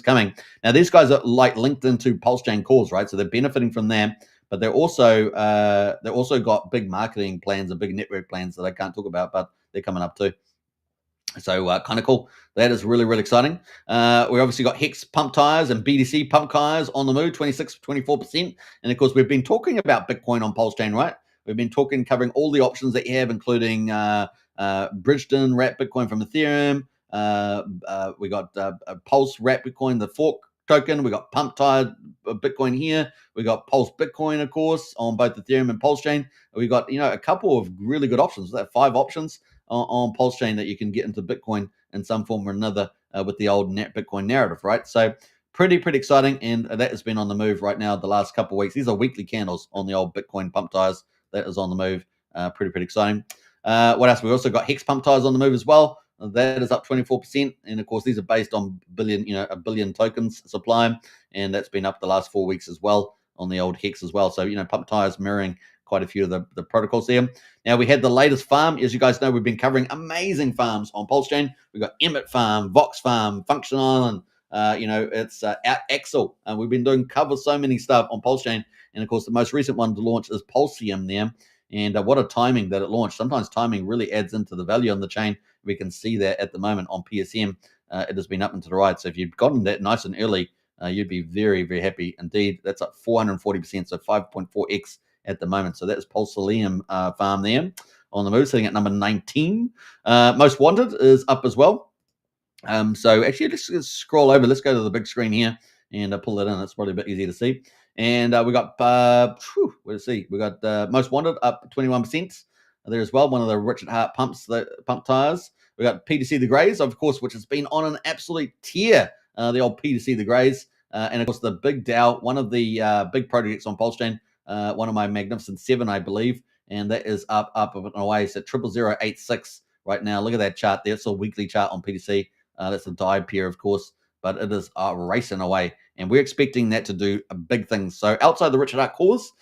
coming. Now, these guys are like linked into PulseChain calls, right? So they're benefiting from them. But they're also got big marketing plans and big network plans that I can't talk about, but they're coming up too. So kind of cool. That is really, really exciting. We obviously got Hex pump tires and BTC pump tires on the move, 24%. And of course, we've been talking about Bitcoin on PulseChain, right? We've been covering all the options that you have, including Bridgeton, Wrap Bitcoin from Ethereum. We got Pulse Wrap Bitcoin, the fork token. We got pump tire Bitcoin here. We got Pulse Bitcoin, of course, on both Ethereum and PulseChain. We got a couple of really good options. That 5 options on PulseChain that you can get into Bitcoin in some form or another with the old Bitcoin narrative, right? So pretty exciting, and that has been on the move right now the last couple of weeks. These are weekly candles on the old Bitcoin pump tires. That is on the move. Pretty exciting. What else? We also got Hex pump tires on the move as well. That is up 24%, and of course these are based on a billion tokens supply, and that's been up the last 4 weeks as well on the old Hex as well. So pump tires mirroring quite a few of the protocols there. Now we had the latest farm. As you guys know, we've been covering amazing farms on PulseChain. We've got Emmett Farm, Vox Farm, Function Island. It's Axel, and we've been cover so many stuff on PulseChain. And of course, the most recent one to launch is Pulsium there. And what a timing that it launched. Sometimes timing really adds into the value on the chain. We can see that at the moment on PSM. It has been up and to the right. So if you've gotten that nice and early, you'd be very, very happy indeed. That's up 440%, so 5.4x at the moment. So that's PulseChain farm there on the move, sitting at number 19. Most Wanted is up as well. So actually, let's scroll over. Let's go to the big screen here and pull that in. It's probably a bit easier to see. And we got, let's see, we got Most Wanted up 21% there as well. One of the Richard Hart pump tires. We got PTC the Greys, of course, which has been on an absolute tear. The old PTC the Greys, and of course the big DAO, one of the big projects on PulseChain, one of my Magnificent 7, I believe, and that is up and away. So 00086 right now. Look at that chart there. It's a weekly chart on PTC. That's a dive pair, of course, but it is racing away. And we're expecting that to do a big thing. So outside the Richard Hart cause,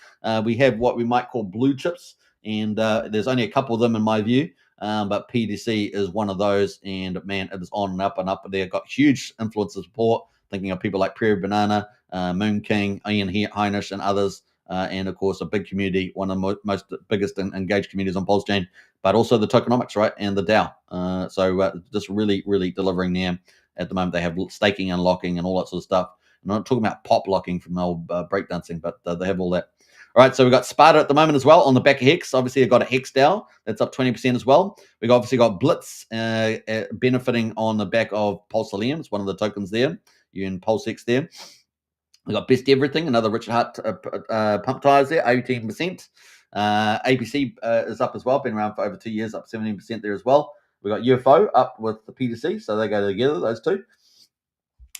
we have what we might call blue chips. And there's only a couple of them in my view. But PDC is one of those. And man, it is on and up and up. They've got huge influence and support. Thinking of people like Prairie Banana, Moon King, Ian Heinisch, and others. And of course, a big community, one of the most biggest engaged communities on PulseChain, but also the tokenomics, right, and the DAO. So just really, really delivering there at the moment. They have staking and locking and all that sort of stuff. I'm not talking about pop locking from old breakdancing, but they have all that. All right, so we've got Sparta at the moment as well on the back of Hex. Obviously, they've got a Hex DAO that's up 20% as well. We've obviously got Blitz benefiting on the back of PulseChain. It's one of the tokens there. You in PulseX there. We've got Best Everything, another Richard Hart pump tires there, 18%. APC is up as well, been around for over 2 years, up 17% there as well. We've got UFO up with the PTC, so they go together, those two.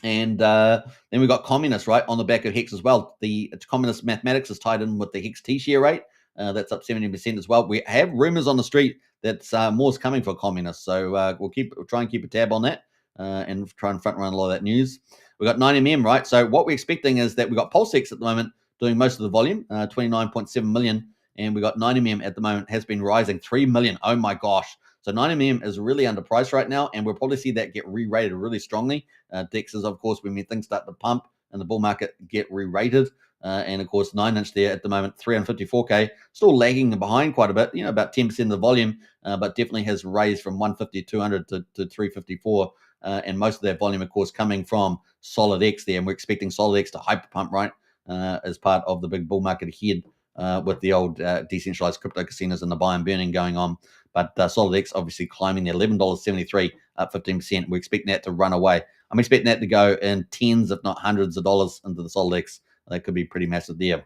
And then we've got Communist, right, on the back of Hex as well. The Communist Mathematics is tied in with the Hex T-share rate. That's up 17% as well. We have rumors on the street that more's coming for Communist, so we'll try and keep a tab on that and try and front run a lot of that news. We've got 9mm, right? So what we're expecting is that we've got PulseX at the moment doing most of the volume, 29.7 million. And we got 9mm at the moment has been rising 3 million. Oh my gosh. So 9mm is really underpriced right now. And we'll probably see that get re-rated really strongly. DEX is, of course, when things start to pump and the bull market get re-rated. And of course, 9-inch there at the moment, 354K, still lagging behind quite a bit, about 10% of the volume, but definitely has raised from 150, 200 to 354. And most of that volume, of course, coming from SolidX there. And we're expecting SolidX to hyper pump, right, as part of the big bull market ahead with the old decentralized crypto casinos and the buy and burning going on. But SolidX obviously climbing there, $11.73, up 15%. We're expecting that to run away. I'm expecting that to go in tens, if not hundreds of dollars into the SolidX. That could be pretty massive there.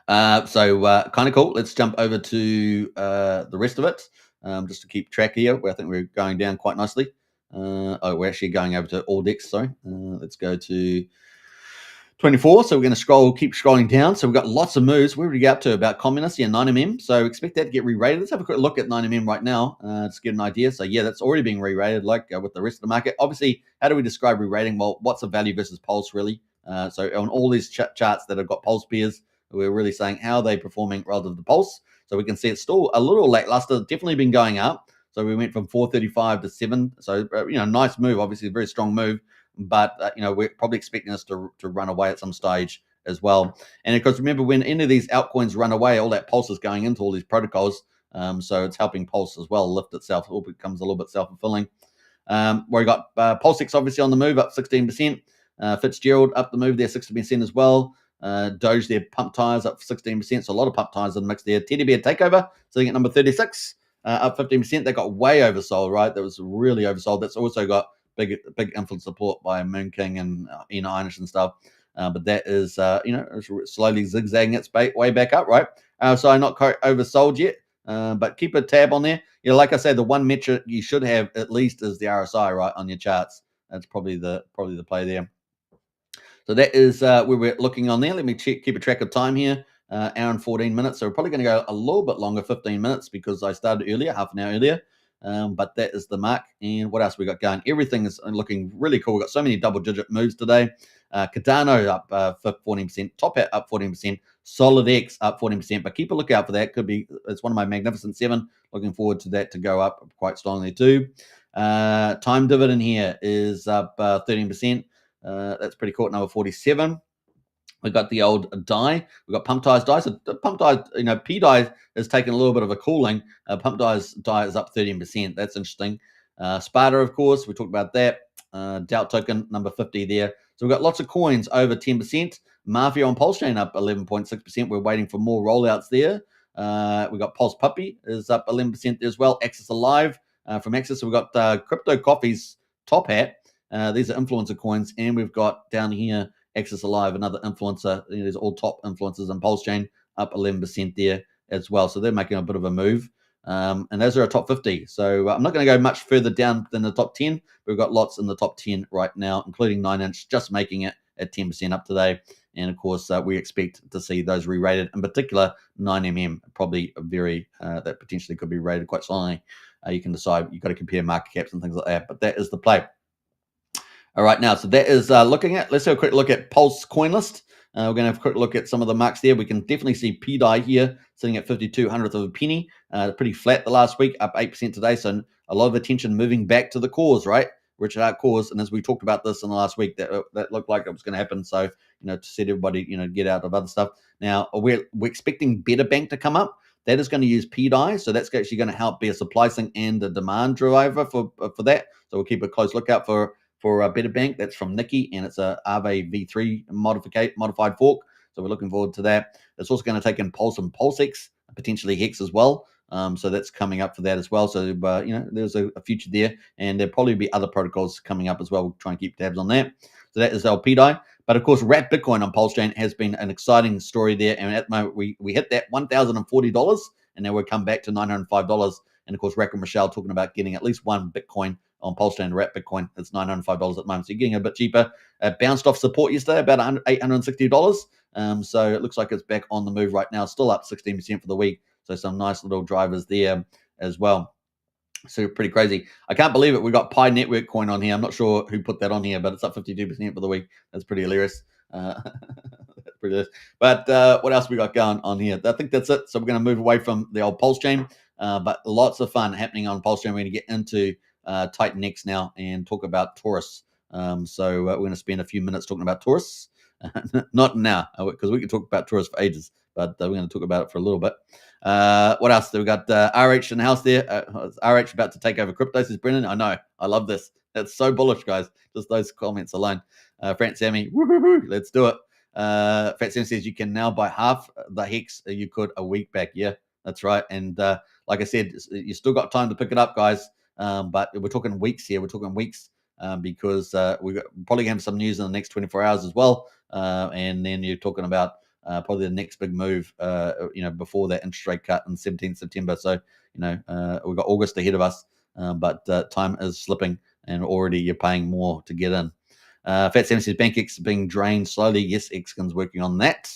So kind of cool. Let's jump over to the rest of it, just to keep track here. I think we're going down quite nicely. We're actually going over to all DEX, sorry. Let's go to 24. So we're going to keep scrolling down. So we've got lots of moves. Where did we get up to about Communist? Yeah, 9mm. So expect that to get re-rated. Let's have a quick look at 9mm right now to get an idea. So yeah, that's already being re-rated like with the rest of the market. Obviously, how do we describe re-rating? Well, what's the value versus Pulse really? So on all these charts that have got Pulse pairs, we're really saying how are they performing relative to Pulse. So we can see it's still a little lackluster, definitely been going up. So we went from 435 to 7. So, nice move, obviously a very strong move. But, we're probably expecting us to run away at some stage as well. And of course, remember, when any of these altcoins run away, all that Pulse is going into all these protocols. So it's helping Pulse as well lift itself. It all becomes a little bit self-fulfilling. We got PulseX obviously on the move, up 16%. Fitzgerald up the move there, 60% as well. Doge there, pump tires up 16%. So a lot of pump tires in the mix there. Teddy Bear Takeover sitting at number 36. Up 15%. They got way oversold, right? That was really oversold. That's also got big influence support by Moon King and Ian Heinisch and stuff. But that is, slowly zigzagging its way back up, right? So I'm not quite oversold yet, but keep a tab on there. Like I said, the one metric you should have at least is the RSI, right, on your charts. That's probably the play there. So that is where we're looking on there. Let me keep a track of time here. Hour and 14 minutes. So we're probably going to go a little bit longer, 15 minutes, because I started earlier, half an hour earlier. But that is the mark. And what else we got going? Everything is looking really cool. We've got so many double-digit moves today. Cardano up 14%. Top Hat up 14%. SolidX up 14%. But keep a lookout for that. It's one of my Magnificent 7. Looking forward to that to go up quite strongly too. Time dividend here is up 13%. That's pretty cool at number 47. We've got the old DAI. We've got Pump Tires DAI. So the Pump Tires, P DAI has taken a little bit of a cooling. Pump Tires DAI is up 13%. That's interesting. Sparta, of course, we talked about that. Doubt token, number 50 there. So we've got lots of coins over 10%. Mafia on PulseChain up 11.6%. We're waiting for more rollouts there. We got Pulse Puppy is up 11% as well. Axis Alive from Axis. So we've got Crypto Coffee's Top Hat. These are influencer coins. And we've got down here Axis Alive, another influencer. These are all top influencers on PulseChain, up 11% there as well. So they're making a bit of a move. And those are our top 50. So I'm not going to go much further down than the top 10. We've got lots in the top 10 right now, including 9-inch, just making it at 10% up today. And of course, we expect to see those re-rated. In particular, 9mm, probably that potentially could be rated quite strongly. You can decide. You've got to compare market caps and things like that. But that is the play. All right, now, so that is looking at. Let's have a quick look at Pulse Coin List. We're going to have a quick look at some of the marks there. We can definitely see PDI here sitting at 52/100th of a penny. Pretty flat the last week, up 8% today. So a lot of attention moving back to the cores, right? Richard Hart cores. And as we talked about this in the last week, that looked like it was going to happen. So, to set everybody, get out of other stuff. Now, we're expecting Better Bank to come up. That is going to use PDI. So that's actually going to help be a supply sync and a demand driver for that. So we'll keep a close lookout for Better Bank. That's from Nikki, and it's a Aave V3 modified fork. So we're looking forward to that. It's also going to take in Pulse and PulseX, potentially Hex as well. So that's coming up for that as well. So, there's a future there, and there'll probably be other protocols coming up as well. We'll try and keep tabs on that. So that is our PDI. But of course, Wrap Bitcoin on PulseChain has been an exciting story there. And at the moment, we hit that $1,040, and now we've come back to $905. And of course, Rack and Michelle talking about getting at least one Bitcoin on PulseChain to Wrap Bitcoin. It's $905 at the moment. So you're getting a bit cheaper. Bounced off support yesterday, about $860. So it looks like it's back on the move right now. Still up 16% for the week. So some nice little drivers there as well. So pretty crazy. I can't believe it. We got Pi Network coin on here. I'm not sure who put that on here, but it's up 52% for the week. That's pretty hilarious. But what else we got going on here? I think that's it. So we're going to move away from the old PulseChain, but lots of fun happening on PulseChain. We're going to get into Titan X now and talk about Torus. So we're going to spend a few minutes talking about Torus. Not now, because we could talk about Torus for ages, but we're going to talk about it for a little bit. What else? We got RH in the house there. RH about to take over crypto, says Brennan. I know. I love this. That's so bullish, guys. Just those comments alone. Frank Sammy, let's do it. Fat Sam says you can now buy half the Hex you could a week back. Yeah, that's right. And like I said, you still got time to pick it up, guys. But we're talking weeks here. We're talking weeks because we're probably going to have some news in the next 24 hours as well. And then you're talking about probably the next big move, before that interest rate cut on 17th September. So, we've got August ahead of us, but time is slipping and already you're paying more to get in. Fat Sam says BankX is being drained slowly. Yes, Xkin's working on that.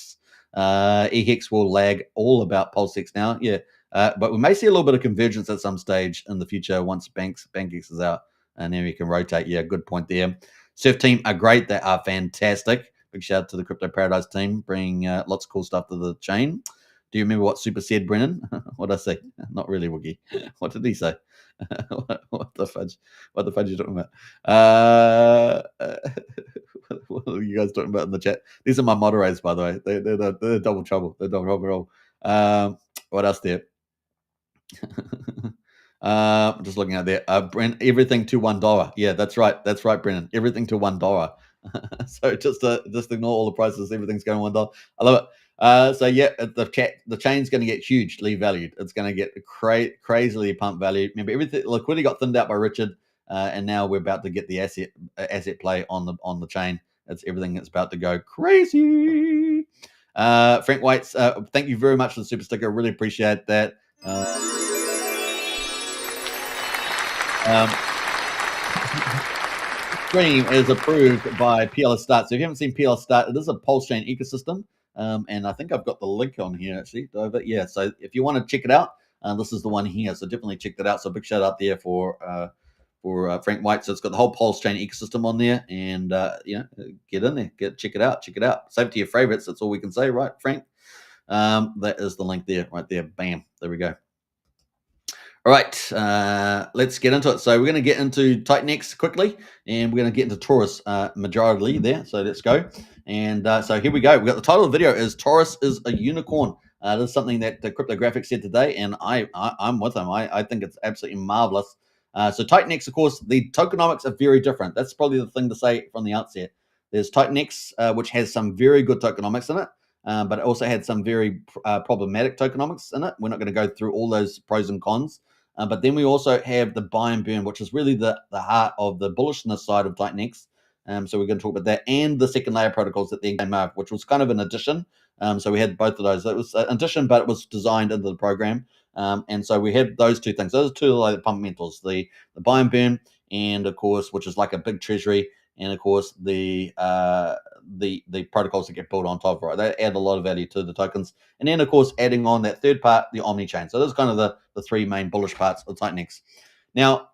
eHex will lag all about PulseX now. Yeah, but we may see a little bit of convergence at some stage in the future once BankX is out, and then we can rotate. Yeah, good point there. Surf team are great. They are fantastic. Big shout out to the Crypto Paradise team, bringing lots of cool stuff to the chain. Do you remember what Super said, Brennan? What did I say? Not really, Woogie. What did he say? What the fudge? What the fudge are you talking about? What are you guys talking about in the chat? These are my moderators, by the way. They're double trouble. They're double trouble. What else there? I'm just looking at there. Brennan, everything to $1. Yeah, that's right. That's right, Brennan. Everything to $1. So just ignore all the prices. Everything's going $1. I love it. So yeah, the chain's going to get hugely valued. It's going to get crazily pump value. Remember, everything liquidity got thinned out by Richard, and now we're about to get the asset play on the chain. It's everything that's about to go crazy. Frank White's, thank you very much for the super sticker. Really appreciate that. Stream is approved by PL Start. So if you haven't seen PL Start, it is a PulseChain ecosystem. And I think I've got the link on here actually. Yeah. So if you want to check it out, this is the one here. So definitely check that out. So big shout out there for Frank White. So it's got the whole PulseChain ecosystem on there, and get in there, check it out. Save it to your favorites. That's all we can say, right, Frank? That is the link there, right there. Bam. There we go. All right, let's get into it. So we're going to get into Titan X quickly, and we're going to get into Torus majorly there. So let's go. And so here we go. We got the title of the video is Torus is a unicorn. This is something that the Cryptographic said today, and I'm with him. I think it's absolutely marvelous. So Titan X, of course, the tokenomics are very different. That's probably the thing to say from the outset. There's Titanx, which has some very good tokenomics in it, but it also had some very problematic tokenomics in it. We're not going to go through all those pros and cons. But then we also have the buy and burn, which is really the heart of the bullishness side of Titanx. So we're going to talk about that, and the second layer protocols that then came up, which was kind of an addition. So we had both of those. It was an addition, but it was designed into the program. And so we had those two things. Those are two like fundamentals: the buy and burn, and of course, which is like a big treasury, and of course the protocols that get built on top of it. They add a lot of value to the tokens, and then of course adding on that third part, the omni chain. So those are kind of the three main bullish parts of Titanx. Now,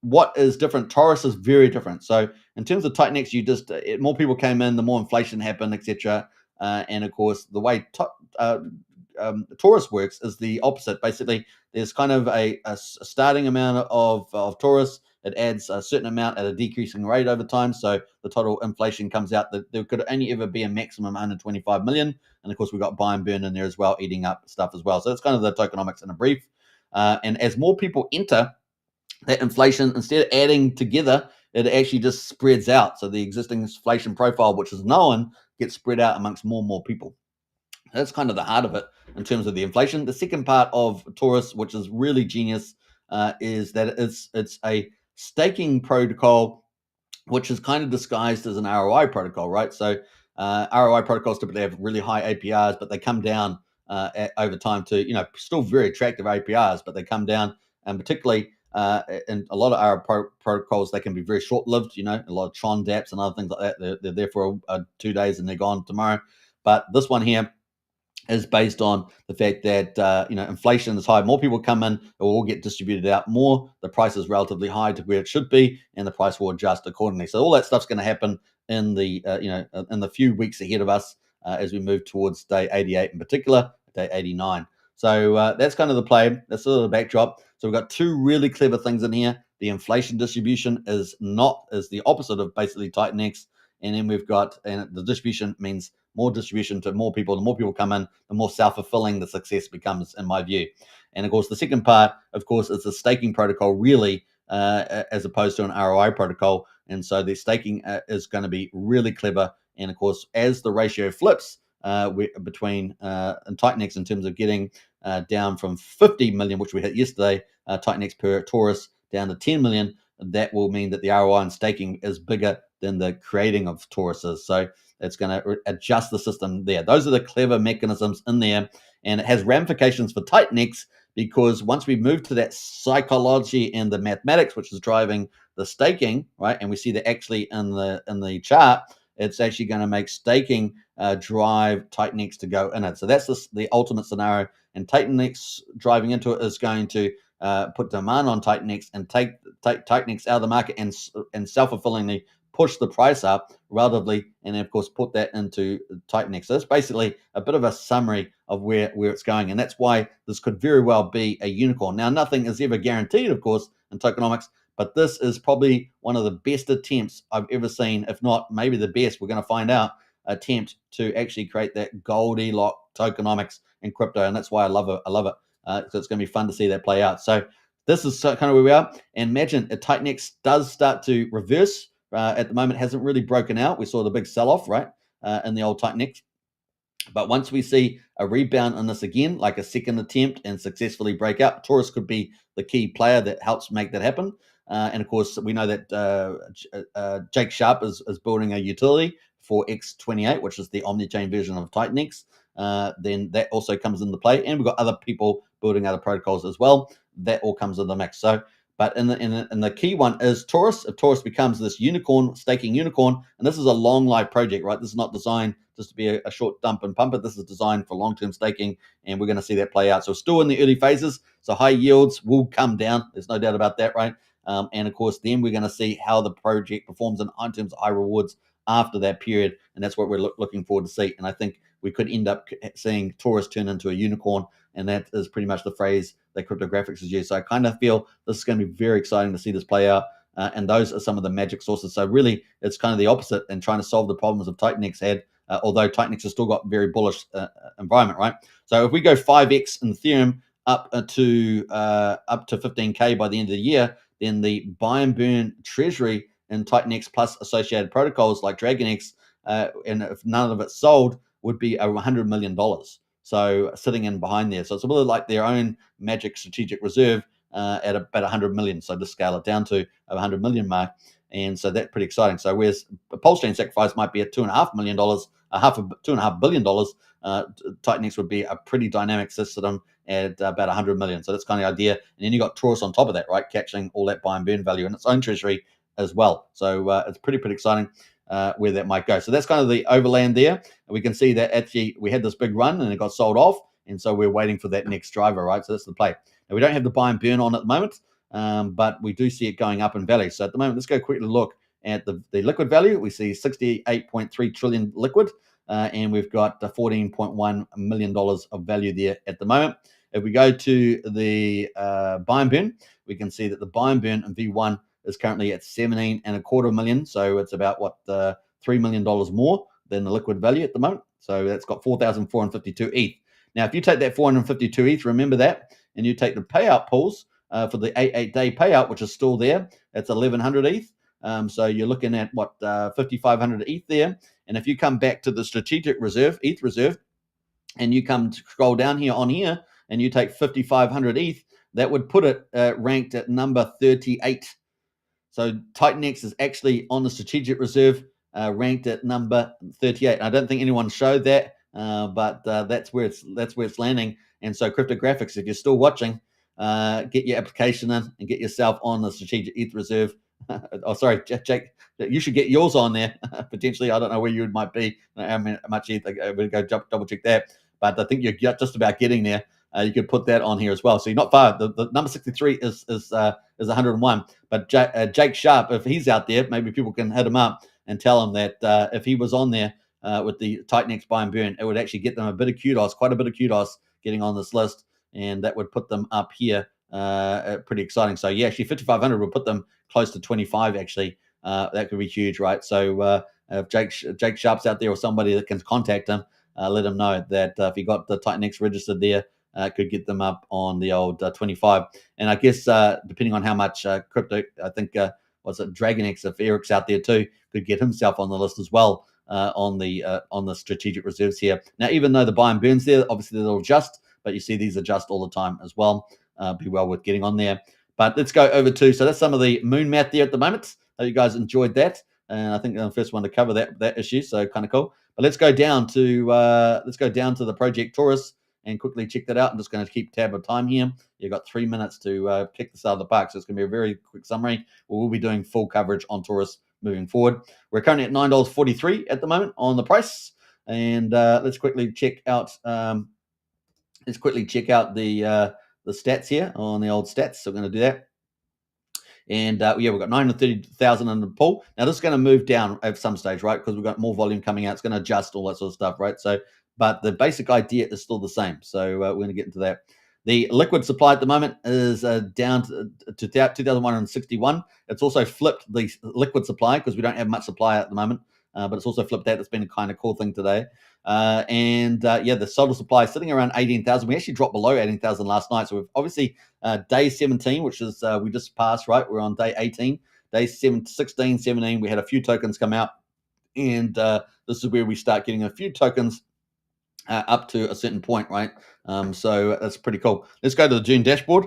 what is different? Torus is very different. So in terms of Titanx, you just more people came in, the more inflation happened, etc. And of course, the way Torus works is the opposite. Basically, there's kind of a starting amount of Torus. It adds a certain amount at a decreasing rate over time. So the total inflation comes out that there could only ever be a maximum 125 million. And of course, we've got buy and burn in there as well, eating up stuff as well. So that's kind of the tokenomics in a brief. And as more people enter, that inflation, instead of adding together, it actually just spreads out. So the existing inflation profile, which is known, gets spread out amongst more and more people. That's kind of the heart of it in terms of the inflation. The second part of Torus, which is really genius, is that it's a staking protocol, which is kind of disguised as an ROI protocol, right? So ROI protocols typically have really high APRs, but they come down over time to, still very attractive APRs, but they come down, and particularly in a lot of our protocols, they can be very short-lived. A lot of Tron dApps and other things like that. They're there for 2 days and they're gone tomorrow. But this one here is based on the fact that inflation is high. More people come in, it will all get distributed out more. The price is relatively high to where it should be, and the price will adjust accordingly. So all that stuff's going to happen in the in the few weeks ahead of us as we move towards day 88, in particular day 89. So that's kind of the play. That's sort of the backdrop. So we've got two really clever things in here. The inflation distribution is the opposite of basically Titanx, and then we've got, and the distribution means more distribution to more people. The more people come in, the more self-fulfilling the success becomes, in my view. And of course, the second part, of course, is a staking protocol, really, as opposed to an ROI protocol. And so the staking is going to be really clever. And of course, as the ratio flips between and Titanx in terms of getting down from 50 million, which we hit yesterday, Titanx per Torus, down to 10 million, that will mean that the ROI on staking is bigger than the creating of Toruses. So it's going to adjust the system there. Those are the clever mechanisms in there. And it has ramifications for Titanx, because once we move to that psychology and the mathematics, which is driving the staking, right? And we see that actually in the chart, it's actually going to make staking drive Titanx to go in it. So that's the ultimate scenario. And Titanx driving into it is going to put demand on Titanx and take Titanx out of the market and self-fulfillingly push the price up relatively, and then of course put that into Titanx. So that's basically a bit of a summary of where it's going, and that's why this could very well be a unicorn. Now, nothing is ever guaranteed, of course, in tokenomics, but this is probably one of the best attempts I've ever seen, if not maybe the best. We're going to find out, attempt to actually create that Goldilocks tokenomics in crypto, and that's why I love it. So it's going to be fun to see that play out. So this is kind of where we are. And imagine if Titanx does start to reverse. At the moment, hasn't really broken out. We saw the big sell-off, right, in the old Titanx. But once we see a rebound in this again, like a second attempt, and successfully break out, Torus could be the key player that helps make that happen. And of course, we know that Jake Sharp is building a utility for X28, which is the omni-chain version of Titanx. Then that also comes into play. And we've got other people building other protocols as well. That all comes in the mix. So, but in the key one is Torus. If Torus becomes this unicorn, staking unicorn, and this is a long life project, right? This is not designed just to be a short dump and pump it. This is designed for long-term staking, and we're going to see that play out. So still in the early phases, so high yields will come down. There's no doubt about that, right? And of course, then we're going to see how the project performs in terms of high rewards after that period, and that's what we're looking forward to see. And I think we could end up seeing Torus turn into a unicorn, and that is pretty much the phrase that cryptographics is used. So I kind of feel this is going to be very exciting to see this play out, and those are some of the magic sources. So really, it's kind of the opposite and trying to solve the problems of Titanx had, although Titanx has still got very bullish environment, right? So if we go 5x in Ethereum up to 15K by the end of the year, then the buy and burn treasury in Titanx plus associated protocols like DragonX, and if none of it's sold, would be $100 million. So sitting in behind there. So it's a little like their own magic strategic reserve at about 100 million. So just scale it down to a 100 million mark. And so that's pretty exciting. So whereas the PulseChain sacrifice might be at $2.5 million, $2.5 billion, Titanx would be a pretty dynamic system at about 100 million. So that's kind of the idea. And then you got Torus on top of that, right? Catching all that buy and burn value in its own treasury as well. So it's pretty exciting where that might go. So that's kind of the overland there. And we can see that actually we had this big run and it got sold off. And so we're waiting for that next driver, right? So that's the play. Now, we don't have the buy and burn on at the moment, but we do see it going up in value. So at the moment, let's go quickly look at the liquid value. We see 68.3 trillion liquid, and we've got $14.1 million of value there at the moment. If we go to the buy and burn, we can see that the buy and burn in V1 is currently at 17.25 million. So it's about $3 million more than the liquid value at the moment. So that's got 4,452 ETH. Now, if you take that 452 ETH, remember that, and you take the payout pools for the 8-day payout, which is still there, that's 1,100 ETH. So you're looking at 5,500 ETH there. And if you come back to the strategic reserve, ETH reserve, and you come to scroll down here on here, and you take 5,500 ETH, that would put it ranked at number 38. So Titanx is actually on the strategic reserve, ranked at number 38. I don't think anyone showed that, but that's where it's landing. And so cryptographics, if you're still watching, get your application in and get yourself on the strategic ETH reserve. Oh, sorry, Jake, you should get yours on there potentially. I don't know where you might be. I mean, how much ETH? We'll go double check that. But I think you're just about getting there. You could put that on here as well. So you're not far. The number 63 is 101. But Jake Sharp, if he's out there, maybe people can hit him up and tell him that if he was on there with the Titanx buy and burn, it would actually get them a bit of kudos, quite a bit of kudos getting on this list. And that would put them up here. Pretty exciting. So yeah, actually 5,500 would put them close to 25 actually. That could be huge, right? So if Jake Sharp's out there or somebody that can contact him, let him know that if he got the Titanx registered there, could get them up on the old 25. And I guess depending on how much crypto, I think was it DragonX, if Eric's out there too, could get himself on the list as well on the strategic reserves here. Now, even though the buy and burns there, obviously they'll adjust, but you see these adjust all the time as well. Be well worth getting on there. But let's go over to, so that's some of the moon math there at the moment. Hope you guys enjoyed that. And I think I'm the first one to cover that issue, so kind of cool. But let's go down to the project Torus and quickly check that out. I'm just going to keep tab of time here. You've got 3 minutes to kick this out of the park, so it's going to be a very quick summary. We'll be doing full coverage on Torus moving forward. We're currently at $9.43 at the moment on the price, and let's quickly check out. Let's quickly check out the stats here on the old stats. So we're going to do that. And yeah, we've got 930,000 in the pool. Now this is going to move down at some stage, right? Because we've got more volume coming out. It's going to adjust all that sort of stuff, right? So, but the basic idea is still the same. So we're going to get into that. The liquid supply at the moment is down to 2,161. It's also flipped the liquid supply because we don't have much supply at the moment. But it's also flipped that. It's been a kind of cool thing today. Yeah, the solar supply is sitting around 18,000. We actually dropped below 18,000 last night. So we've obviously day 17, which is we just passed, right? We're on day 18. Day 16, 17, we had a few tokens come out. And this is where we start getting a few tokens up to a certain point, right? So that's pretty cool. Let's go to the June dashboard.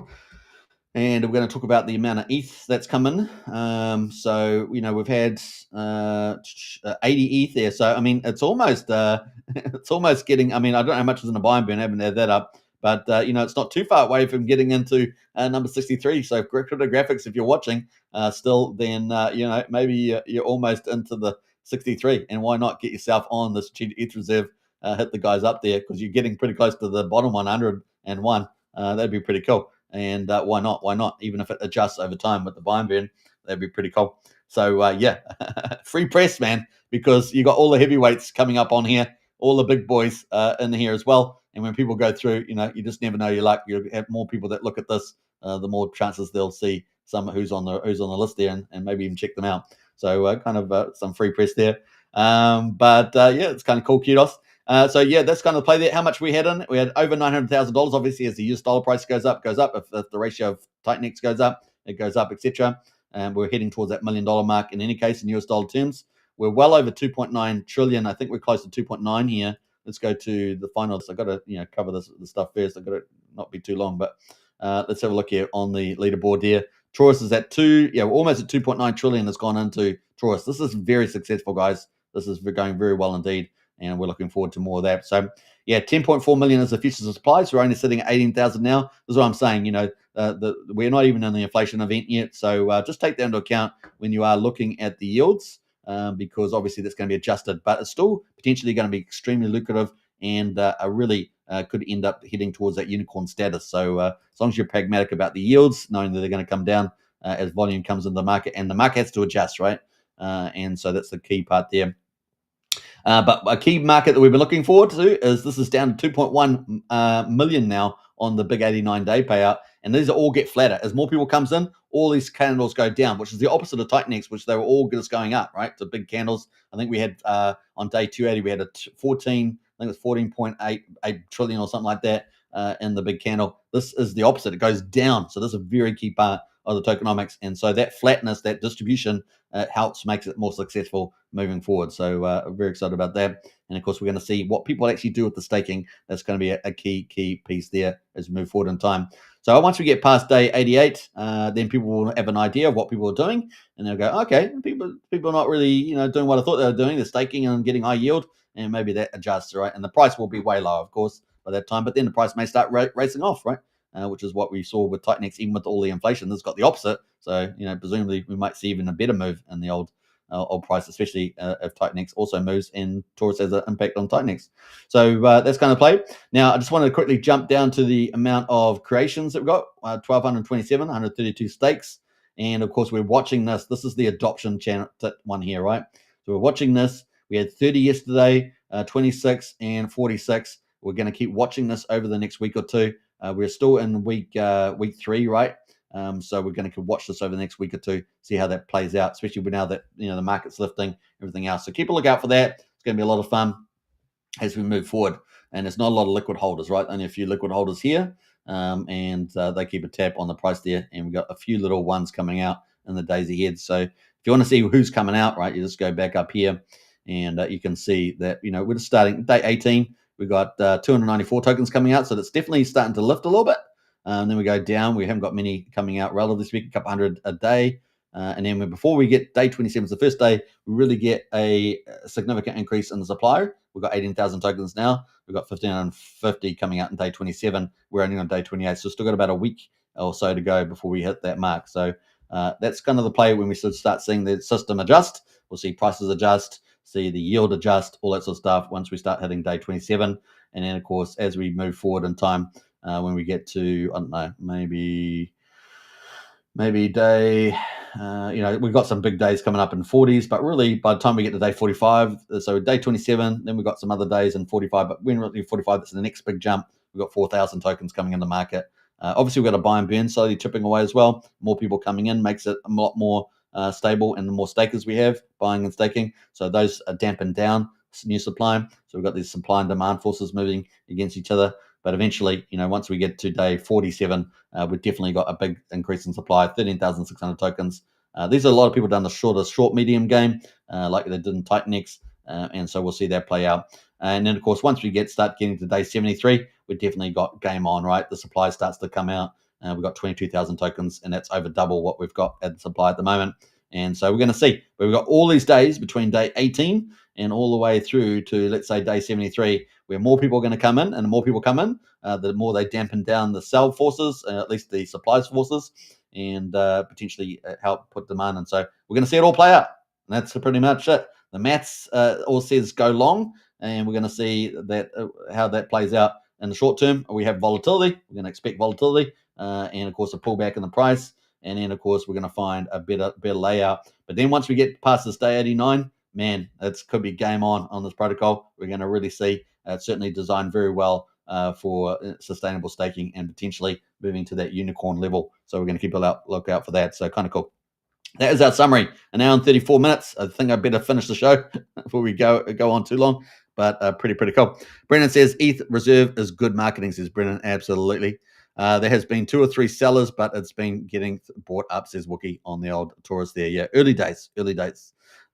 And we're going to talk about the amount of ETH that's come in. So, you know, we've had 80 ETH there. So, I mean, it's almost getting, I mean, I don't know how much is in the buy and burn. I haven't had that up. But, you know, it's not too far away from getting into number 63. So, cryptographics, if you're watching still, then, you know, maybe you're almost into the 63. And why not get yourself on the strategic ETH reserve, hit the guys up there because you're getting pretty close to the bottom 101. That'd be pretty coll. And why not? Why not? Even if it adjusts over time with the buy and burn, that'd be pretty cool. So, yeah, free press, man, because you got all the heavyweights coming up on here, all the big boys in here as well. And when people go through, you know, you just never know your luck. You have more people that look at this, the more chances they'll see some who's on the list there and maybe even check them out. So, kind of some free press there. But yeah, it's kind of cool. Kudos. So yeah, that's kind of the play there. How much we had in? We had over $900,000. Obviously, as the US dollar price goes up. If the ratio of Titanx goes up, it goes up, etc. and we're heading towards that $1 million mark. In any case, in US dollar terms, we're well over 2.9 trillion. I think we're close to 2.9 here. Let's go to the finals. I got to cover this stuff first. I got to not be too long, but let's have a look here on the leaderboard here. Torus is at we're almost at 2.9 trillion has gone into Torus. This is very successful, guys. This is going very well indeed, and we're looking forward to more of that. So, 10.4 million is the futures supply. So we're only sitting at 18,000 now. This is what I'm saying. We're not even in the inflation event yet. So just take that into account when you are looking at the yields, because obviously that's going to be adjusted, but it's still potentially going to be extremely lucrative and really could end up heading towards that unicorn status. So as long as you're pragmatic about the yields, knowing that they're going to come down as volume comes into the market, and the market has to adjust, right? And so that's the key part there. But a key market that we've been looking forward to is this is down to 2.1 million now on the big 89-day payout. And these all get flatter. As more people comes in, all these candles go down, which is the opposite of Tightnex, which they were all just going up, right? The big candles. I think we had on day 280, we had a 14.8 trillion or something like that in the big candle. This is the opposite. It goes down. So this is a very key part of the tokenomics. And so that flatness, that distribution makes it more successful moving forward. So I'm very excited about that. And of course, we're going to see what people actually do with the staking. That's going to be a key piece there as we move forward in time. So once we get past day 88, then people will have an idea of what people are doing, and they'll go, okay, people are not really doing what I thought they were doing. They're staking and getting high yield, and maybe that adjusts, right? And the price will be way lower, of course, by that time. But then the price may start racing off, right? Which is what we saw with Tightnex, even with all the inflation. This has got the opposite. So presumably we might see even a better move in the old price, especially if Tightnex also moves and Torus has an impact on Tightnex. So that's kind of play. Now, I just wanted to quickly jump down to the amount of creations that we've got, 1,227, 132 stakes. And of course, we're watching this. This is the adoption channel one here, right? So we're watching this. We had 30 yesterday, 26 and 46. We're going to keep watching this over the next week or two. We're still in week 3, right? So we're going to watch this over the next week or two, see how that plays out, especially now that the market's lifting, everything else. So keep a lookout for that. It's going to be a lot of fun as we move forward. And there's not a lot of liquid holders, right? Only a few liquid holders here, and they keep a tap on the price there. And we've got a few little ones coming out in the days ahead. So if you want to see who's coming out, right, you just go back up here, and you can see that we're just starting day 18. We've got 294 tokens coming out, so that's definitely starting to lift a little bit. Then we go down. We haven't got many coming out relatively speaking, a couple hundred a day. And then before we get day 27, the first day, we really get a significant increase in the supply. We've got 18,000 tokens now. We've got 1,550 coming out in day 27. We're only on day 28, so still got about a week or so to go before we hit that mark. So that's kind of the play when we start seeing the system adjust. We'll see prices adjust, see the yield adjust, all that sort of stuff once we start hitting day 27. And then, of course, as we move forward in time, when we get to, I don't know, maybe day, we've got some big days coming up in 40s, but really by the time we get to day 45, so day 27, then we've got some other days in 45, but when we're at 45, that's the next big jump. We've got 4,000 tokens coming in the market. Obviously, we've got a buy and burn slowly chipping away as well. More people coming in makes it a lot more stable, and the more stakers we have buying and staking, so those are dampened down new supply. So we've got these supply and demand forces moving against each other. But eventually, once we get to day 47, we've definitely got a big increase in supply, 13,600 tokens. These are a lot of people done the short, medium game, like they did in Tightnex. And so we'll see that play out. And then, of course, once we start getting to day 73, we've definitely got game on, right? The supply starts to come out. We've got 22,000 tokens, and that's over double what we've got at the supply at the moment. And so we're going to see. But we've got all these days between day 18 and all the way through to, let's say, day 73, where more people are going to come in, and the more people come in, the more they dampen down the sell forces, at least the supplies forces, and potentially help put demand in. So we're going to see it all play out. And that's pretty much it. The maths all says go long, and we're going to see that how that plays out in the short term. We have volatility. We're going to expect volatility, and, of course, a pullback in the price. And then, of course, we're going to find a better layout. But then once we get past this day 89, man, it could be game on this protocol. We're going to really see it's certainly designed very well for sustainable staking and potentially moving to that unicorn level. So we're going to keep a look out for that. So kind of cool. That is our summary. An hour and 34 minutes. I think I better finish the show before we go on too long. But pretty cool. Brennan says ETH reserve is good marketing, says Brennan. Absolutely. There has been 2 or 3 sellers, but it's been getting bought up, says Wookie, on the old Torus there. Yeah, early days. So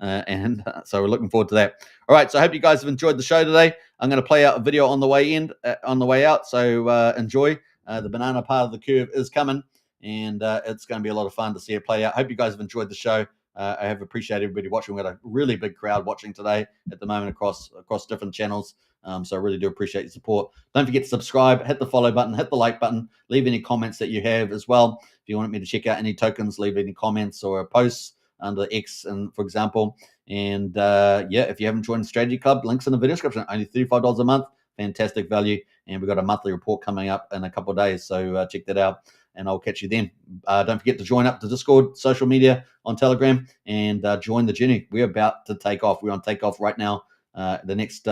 we're looking forward to that. All right, so I hope you guys have enjoyed the show today. I'm going to play out a video on the way out. So enjoy. The banana part of the curve is coming, and it's going to be a lot of fun to see it play out. Hope you guys have enjoyed the show. I have appreciated everybody watching. We've got a really big crowd watching today at the moment across different channels. So I really do appreciate your support. Don't forget to subscribe, hit the follow button, hit the like button, leave any comments that you have as well. If you want me to check out any tokens, leave any comments or posts under X, and for example. And if you haven't joined the Strategy Club, links in the video description. Only $35 a month, fantastic value. And we've got a monthly report coming up in a couple of days. So check that out, and I'll catch you then. Don't forget to join up to Discord, social media, on Telegram, and join the journey. We're about to take off. We're on takeoff right now. The next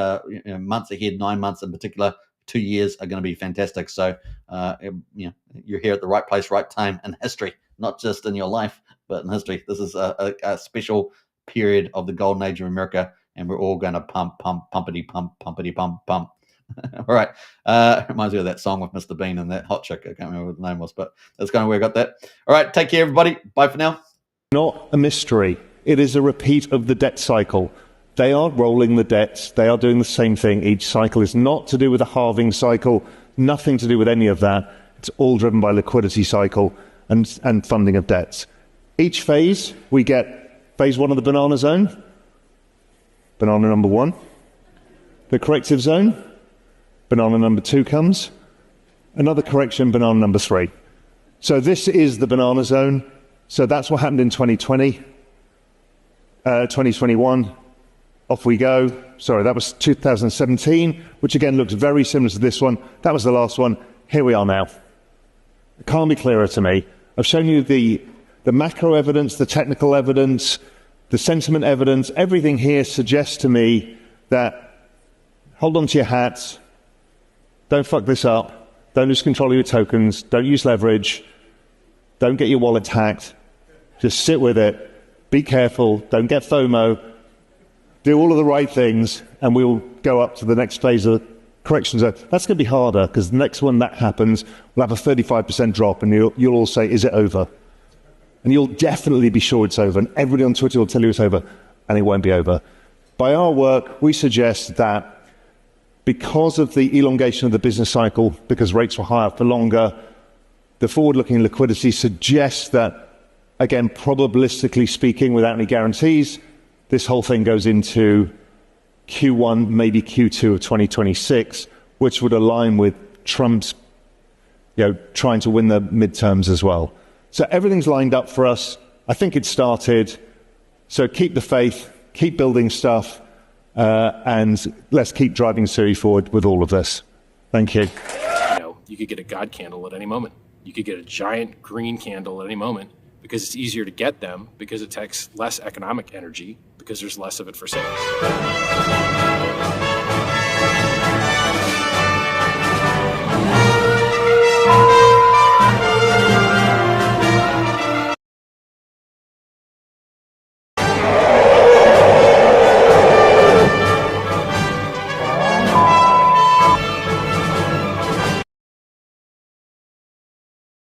months ahead, 9 months in particular, 2 years are going to be fantastic. So, you're here at the right place, right time in history, not just in your life, but in history. This is a special period of the golden age of America, and we're all going to pumpity pump. All right. Reminds me of that song with Mr. Bean and that hot chick. I can't remember what the name was, but that's kind of where I got that. All right. Take care, everybody. Bye for now. Not a mystery. It is a repeat of the debt cycle. They are rolling the debts. They are doing the same thing. Each cycle is not to do with a halving cycle, nothing to do with any of that. It's all driven by liquidity cycle and funding of debts. Each phase, we get phase 1 of the banana zone, banana number 1. The corrective zone, banana number 2 comes. Another correction, banana number 3. So this is the banana zone. So that's what happened in 2020, 2021. Off we go. Sorry, that was 2017, which again looks very similar to this one. That was the last one. Here we are now. It can't be clearer to me. I've shown you the macro evidence, the technical evidence, the sentiment evidence. Everything here suggests to me that hold on to your hats. Don't fuck this up. Don't lose control of your tokens. Don't use leverage. Don't get your wallet hacked. Just sit with it. Be careful. Don't get FOMO. Do all of the right things, and we'll go up to the next phase of the correction zone. That's going to be harder, because the next one that happens, we'll have a 35% drop, and you'll all say, is it over? And you'll definitely be sure it's over, and everybody on Twitter will tell you it's over, and it won't be over. By our work, we suggest that because of the elongation of the business cycle, because rates were higher for longer, the forward-looking liquidity suggests that, again, probabilistically speaking, without any guarantees, this whole thing goes into Q1, maybe Q2 of 2026, which would align with Trump's, trying to win the midterms as well. So everything's lined up for us. I think it started. So keep the faith, keep building stuff, and let's keep driving Siri forward with all of this. Thank you. You could get a God candle at any moment. You could get a giant green candle at any moment, because it's easier to get them, because it takes less economic energy, because there's less of it for sale.